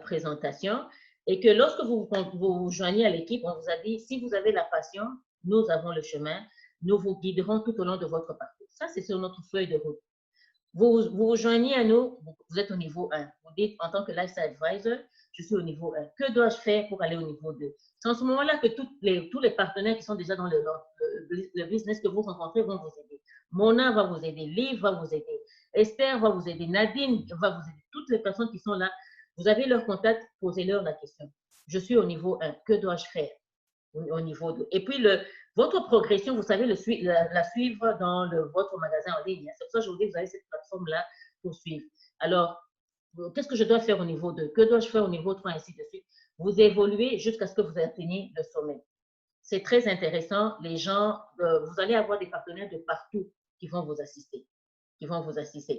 présentation et que lorsque vous vous joignez à l'équipe, on vous a dit, si vous avez la passion, nous avons le chemin, nous vous guiderons tout au long de votre parcours. Ça, c'est sur notre feuille de route. Vous vous joignez à nous, vous êtes au niveau 1. Vous dites, en tant que Lifestyle Advisor, je suis au niveau 1. Que dois-je faire pour aller au niveau 2? C'est en ce moment-là que tous les partenaires qui sont déjà dans le business que vous rencontrez vont vous aider. Mona va vous aider, Liv va vous aider, Esther va vous aider, Nadine va vous aider. Toutes les personnes qui sont là, vous avez leur contact, posez-leur la question. Je suis au niveau 1, que dois-je faire au niveau 2? Et puis, votre progression, vous savez la suivre dans votre magasin en ligne. C'est pour ça que je vous dis que vous avez cette plateforme-là pour suivre. Alors, qu'est-ce que je dois faire au niveau 2? Que dois-je faire au niveau 3, ainsi de suite? Vous évoluez jusqu'à ce que vous atteigniez le sommet. C'est très intéressant. Les gens, vous allez avoir des partenaires de partout qui vont vous assister.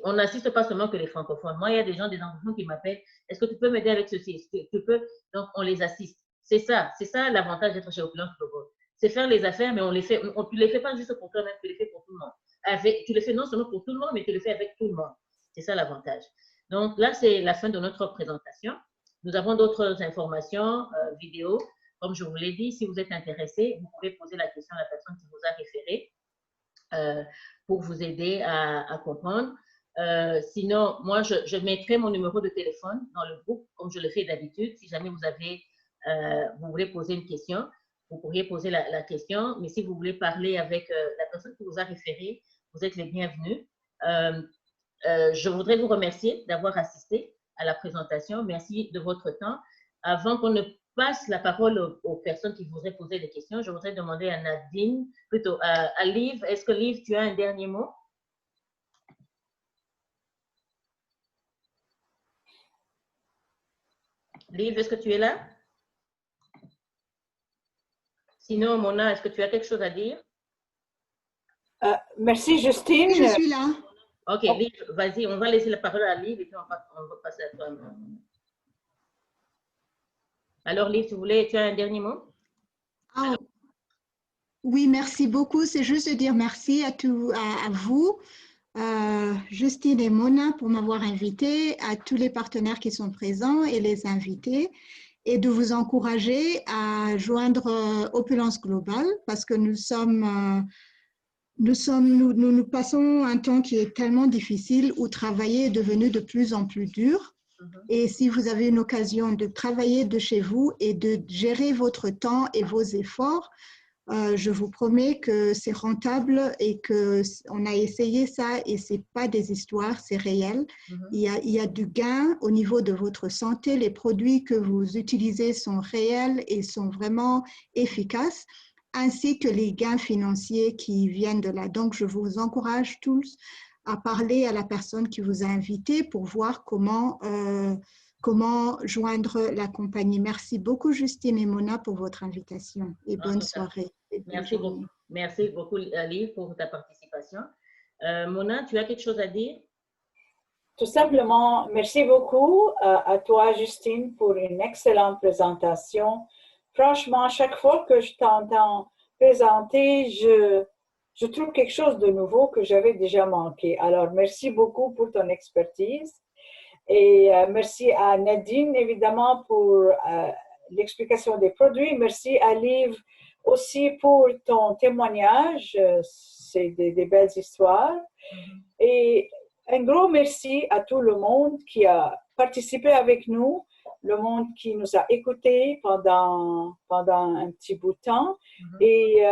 On n'assiste pas seulement que les francophones. Moi, il y a des gens, des anglophones qui m'appellent. Est-ce que tu peux m'aider avec ceci? Est-ce que tu peux? Donc, on les assiste. C'est ça l'avantage d'être chez Opulence Global. C'est faire les affaires, mais tu ne les fais pas juste pour toi-même, tu les fais pour tout le monde. Tu les fais non seulement pour tout le monde, mais tu les fais avec tout le monde. C'est ça l'avantage. Donc là, c'est la fin de notre présentation. Nous avons d'autres informations vidéo. Comme je vous l'ai dit, si vous êtes intéressé, vous pouvez poser la question à la personne qui vous a référé pour vous aider à comprendre. Sinon, moi, je mettrai mon numéro de téléphone dans le groupe, comme je le fais d'habitude. Si jamais vous voulez poser une question, vous pourriez poser la question. Mais si vous voulez parler avec la personne qui vous a référé, vous êtes les bienvenus. Je voudrais vous remercier d'avoir assisté à la présentation. Merci de votre temps. Avant qu'on ne passe la parole aux personnes qui voudraient poser des questions, je voudrais demander à Nadine, plutôt à Liv. Est-ce que Liv, tu as un dernier mot? Liv, est-ce que tu es là? Sinon, Mona, est-ce que tu as quelque chose à dire? Merci, Justine. Je suis là. Ok, Liv, vas-y, on va laisser la parole à Liv et puis on va passer à toi. Alors, Liv, tu as un dernier mot? Oui, merci beaucoup. C'est juste de dire merci à vous, Justine et Mona, pour m'avoir invité, à tous les partenaires qui sont présents et les invités. et de vous encourager à joindre Opulence Global parce que nous passons un temps qui est tellement difficile où travailler est devenu de plus en plus dur. Et si vous avez une occasion de travailler de chez vous et de gérer votre temps et vos efforts, je vous promets que c'est rentable et qu'on a essayé ça et ce n'est pas des histoires, c'est réel. Il y a du gain au niveau de votre santé. Les produits que vous utilisez sont réels et sont vraiment efficaces, ainsi que les gains financiers qui viennent de là. Donc, je vous encourage tous à parler à la personne qui vous a invité pour voir comment joindre la compagnie. Merci beaucoup, Justine et Mona, pour votre invitation et bonne soirée. Merci beaucoup, Liv, pour ta participation. Mona, tu as quelque chose à dire? Tout simplement, merci beaucoup à toi, Justine, pour une excellente présentation. Franchement, chaque fois que je t'entends présenter, je trouve quelque chose de nouveau que j'avais déjà manqué. Alors, merci beaucoup pour ton expertise. Et merci à Nadine, évidemment, pour l'explication des produits. Merci à Liv aussi pour ton témoignage. C'est des belles histoires. Et un gros merci à tout le monde qui a participé avec nous, le monde qui nous a écoutés pendant un petit bout de temps. Et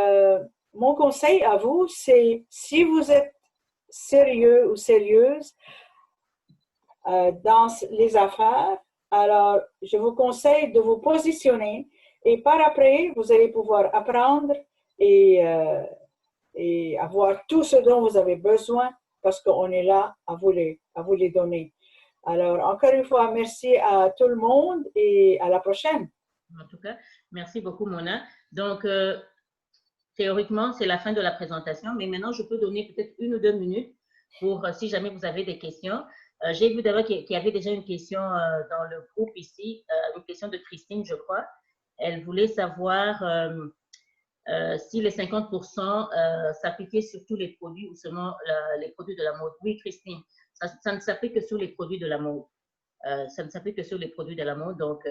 mon conseil à vous, c'est si vous êtes sérieux ou sérieuse dans les affaires, alors je vous conseille de vous positionner et par après, vous allez pouvoir apprendre et avoir tout ce dont vous avez besoin parce qu'on est là à vous les donner. Alors, encore une fois, merci à tout le monde et à la prochaine. En tout cas, merci beaucoup, Mona. Donc, théoriquement, c'est la fin de la présentation, mais maintenant, je peux donner peut-être 1 ou 2 minutes pour, si jamais vous avez des questions. J'ai vu d'abord qu'il y avait déjà une question dans le groupe ici, une question de Christine, je crois. Elle voulait savoir si les 50% s'appliquaient sur tous les produits ou seulement les produits de la mode. Oui, Christine, ça ne s'applique que sur les produits de la mode. Ça ne s'applique que sur les produits de la mode. Donc,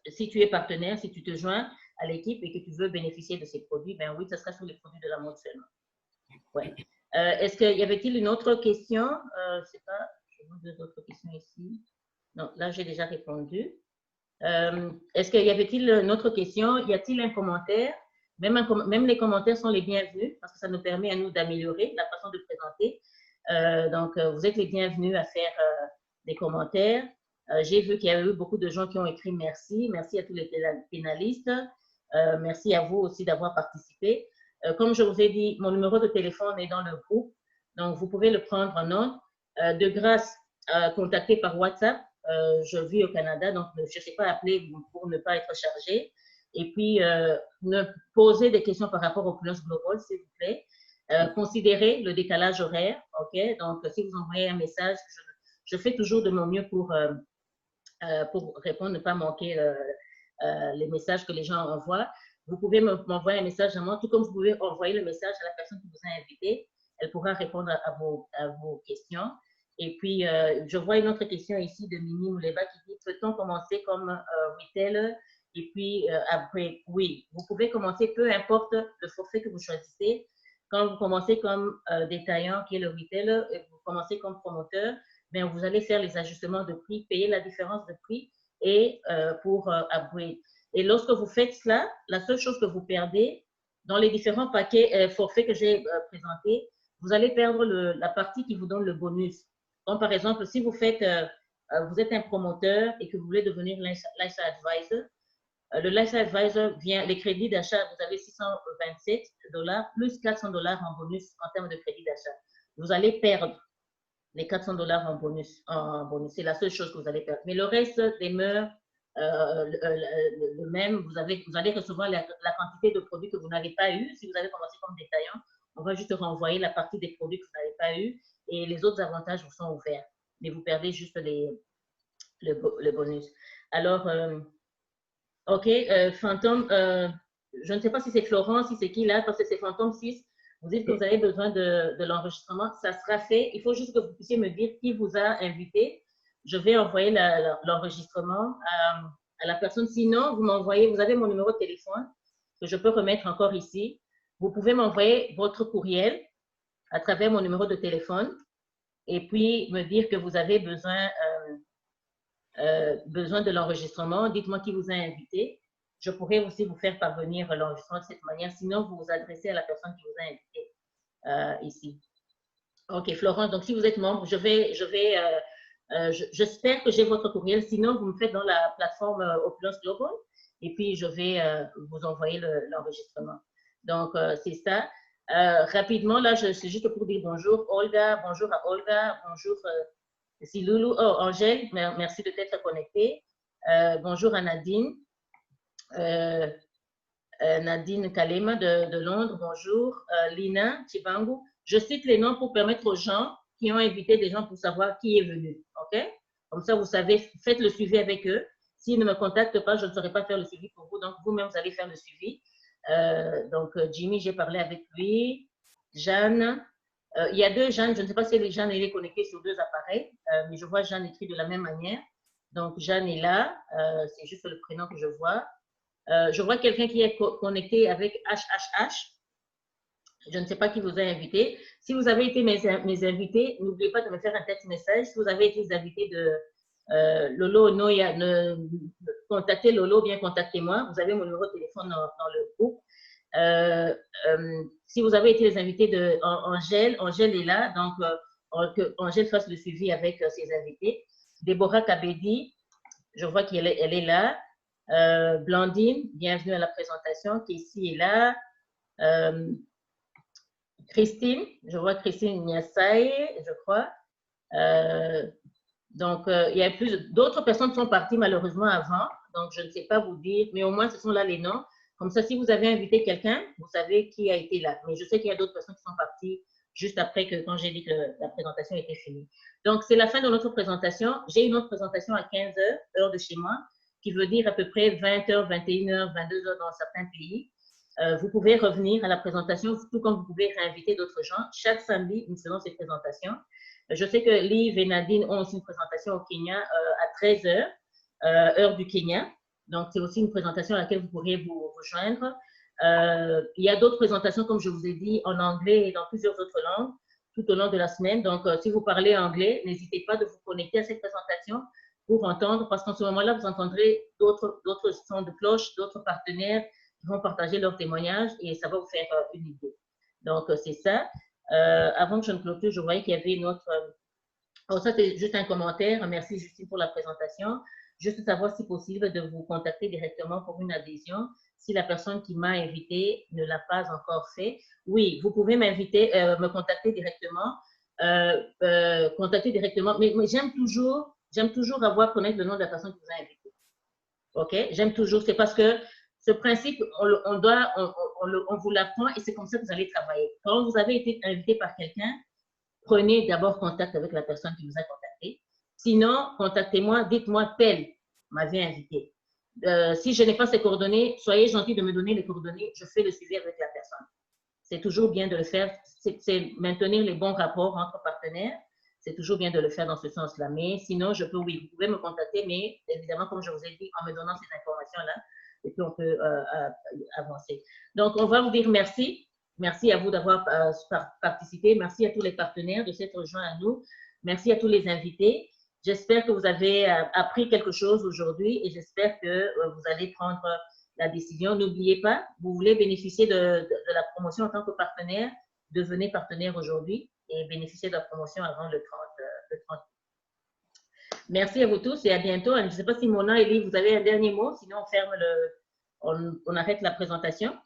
si tu es partenaire, si tu te joins à l'équipe et que tu veux bénéficier de ces produits, ben oui, ça sera sur les produits de la mode seulement. Ouais. Est-ce qu'il y avait-il une autre question? Je ne sais pas, je vois 2 autres questions ici. Non, là, j'ai déjà répondu. Est-ce qu'il y avait-il une autre question? Y a-t-il un commentaire? Même les commentaires sont les bienvenus parce que ça nous permet à nous d'améliorer la façon de présenter. Donc, vous êtes les bienvenus à faire des commentaires. J'ai vu qu'il y a eu beaucoup de gens qui ont écrit merci. Merci à tous les pénalistes. Merci à vous aussi d'avoir participé. Comme je vous ai dit, mon numéro de téléphone est dans le groupe. Donc, vous pouvez le prendre en note. De grâce, contactez par WhatsApp. Je vis au Canada, donc ne cherchez pas à appeler pour ne pas être chargé. Et puis, me posez des questions par rapport au Opulence Global, s'il vous plaît. Considérez le décalage horaire. OK? Donc, si vous envoyez un message, je fais toujours de mon mieux pour répondre, ne pas manquer les messages que les gens envoient. Vous pouvez m'envoyer un message à moi, tout comme vous pouvez envoyer le message à la personne qui vous a invité. Elle pourra répondre à vos questions. Et puis, je vois une autre question ici de Mimi Mouleba qui dit, peut-on commencer comme retailer et puis après, oui, vous pouvez commencer, peu importe le forfait que vous choisissez. Quand vous commencez comme détaillant, qui est le retailer, et vous commencez comme promoteur, bien, vous allez faire les ajustements de prix, payer la différence de prix et pour upgrade. Et lorsque vous faites cela, la seule chose que vous perdez dans les différents paquets forfaits que j'ai présentés, vous allez perdre la partie qui vous donne le bonus. Donc, par exemple, si vous faites, vous êtes un promoteur et que vous voulez devenir lifestyle advisor, le lifestyle advisor vient, les crédits d'achat, vous avez $627 plus $400 en bonus en termes de crédit d'achat. Vous allez perdre les $400 en bonus. C'est la seule chose que vous allez perdre. Mais le reste demeure le même. Vous allez recevoir la quantité de produits que vous n'avez pas eu. Si vous avez commencé comme détaillant, on va juste renvoyer la partie des produits que vous n'avez pas eu et les autres avantages vous sont ouverts. Mais vous perdez juste le bonus. Alors, OK, Fantôme, je ne sais pas si c'est Florent, si c'est qui là, parce que c'est Fantôme 6. Vous dites que vous avez besoin de l'enregistrement. Ça sera fait. Il faut juste que vous puissiez me dire qui vous a invité je vais envoyer l'enregistrement à la personne. Sinon, vous avez mon numéro de téléphone que je peux remettre encore ici. Vous pouvez m'envoyer votre courriel à travers mon numéro de téléphone et puis me dire que vous avez besoin de l'enregistrement. Dites-moi qui vous a invité. Je pourrais aussi vous faire parvenir l'enregistrement de cette manière. Sinon, vous vous adressez à la personne qui vous a invité ici. OK, Florence, donc si vous êtes membre, j'espère que j'ai votre courriel. Sinon, vous me faites dans la plateforme Opulence Global et puis je vais vous envoyer l'enregistrement. Donc, c'est ça. Rapidement, là, c'est juste pour dire bonjour. Olga, bonjour à Olga. Bonjour, c'est Loulou. Oh, Angèle, merci de t'être connectée. Bonjour à Nadine. Nadine Kalema de Londres, bonjour. Lina Chibangu. Je cite les noms pour permettre aux gens qui ont invité des gens pour savoir qui est venu. OK? Comme ça, vous savez, faites le suivi avec eux. S'ils ne me contactent pas, je ne saurais pas faire le suivi pour vous. Donc, vous-même, vous allez faire le suivi. Donc, Jimmy, j'ai parlé avec lui. Jeanne. Il y a deux Jeanne. Je ne sais pas si Jeanne est connectée sur deux appareils, mais je vois Jeanne écrit de la même manière. Donc, Jeanne est là. C'est juste le prénom que je vois. Je vois quelqu'un qui est connecté avec HHH. Je ne sais pas qui vous a invité. Si vous avez été mes invités, n'oubliez pas de me faire un texte message. Si vous avez été les invités de Lolo, Noya, contactez Lolo, bien contactez-moi. Vous avez mon numéro de téléphone dans le groupe. Si vous avez été les invités de Angèle, Angèle est là, donc que Angèle fasse le suivi avec ses invités. Déborah Kabedi, je vois qu'elle est là. Blandine, bienvenue à la présentation. Casey est là. Christine, je vois Christine Niassaï, je crois. Donc, il y a d'autres personnes qui sont parties malheureusement avant. Donc, je ne sais pas vous dire, mais au moins, ce sont là les noms. Comme ça, si vous avez invité quelqu'un, vous savez qui a été là. Mais je sais qu'il y a d'autres personnes qui sont parties juste après quand j'ai dit que la présentation était finie. Donc, c'est la fin de notre présentation. J'ai une autre présentation à 15 h, heure de chez moi, qui veut dire à peu près 20 h, 21 h, 22 h dans certains pays. Vous pouvez revenir à la présentation, tout comme vous pouvez réinviter d'autres gens. Chaque samedi, nous faisons ces présentations. Je sais que Liv et Nadine ont aussi une présentation au Kenya à 13 h, heure du Kenya. Donc, c'est aussi une présentation à laquelle vous pourriez vous rejoindre. Il y a d'autres présentations, comme je vous ai dit, en anglais et dans plusieurs autres langues tout au long de la semaine. Donc, si vous parlez anglais, n'hésitez pas de vous connecter à cette présentation pour entendre, parce qu'en ce moment-là, vous entendrez d'autres sons de cloche, d'autres partenaires qui vont partager leurs témoignages et ça va vous faire une idée. Donc, c'est ça. Avant que je ne clôture, je voyais qu'il y avait une autre… Oh, ça, c'est juste un commentaire. Merci, Justine, pour la présentation. Juste savoir si possible de vous contacter directement pour une adhésion si la personne qui m'a invité ne l'a pas encore fait. Oui, vous pouvez m'inviter, me contacter directement. Mais j'aime toujours connaître le nom de la personne qui vous a invité. OK? J'aime toujours. C'est parce que ce principe, on vous l'apprend et c'est comme ça que vous allez travailler. Quand vous avez été invité par quelqu'un, prenez d'abord contact avec la personne qui vous a contacté. Sinon, contactez-moi, dites-moi, tel m'avait invité. Si je n'ai pas ces coordonnées, soyez gentil de me donner les coordonnées, je fais le suivi avec la personne. C'est toujours bien de le faire, c'est maintenir les bons rapports entre partenaires, c'est toujours bien de le faire dans ce sens-là. Mais sinon, vous pouvez me contacter, mais évidemment, comme je vous ai dit, en me donnant ces informations-là, et puis on peut avancer. Donc, on va vous dire merci. Merci à vous d'avoir participé. Merci à tous les partenaires de s'être rejoints à nous. Merci à tous les invités. J'espère que vous avez appris quelque chose aujourd'hui et j'espère que vous allez prendre la décision. N'oubliez pas, vous voulez bénéficier de la promotion en tant que partenaire, devenez partenaire aujourd'hui et bénéficiez de la promotion avant le 30. Merci à vous tous et à bientôt. Je ne sais pas si Mona et Elie, vous avez un dernier mot, sinon on arrête la présentation.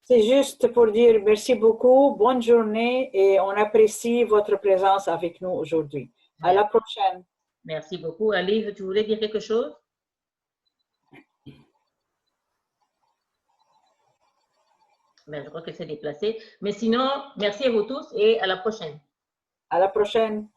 C'est juste pour dire merci beaucoup, bonne journée et on apprécie votre présence avec nous aujourd'hui. À la prochaine. Merci beaucoup. Ali, tu voulais dire quelque chose? Ben, je crois qu'elle s'est déplacée. Mais sinon, merci à vous tous et à la prochaine. À la prochaine.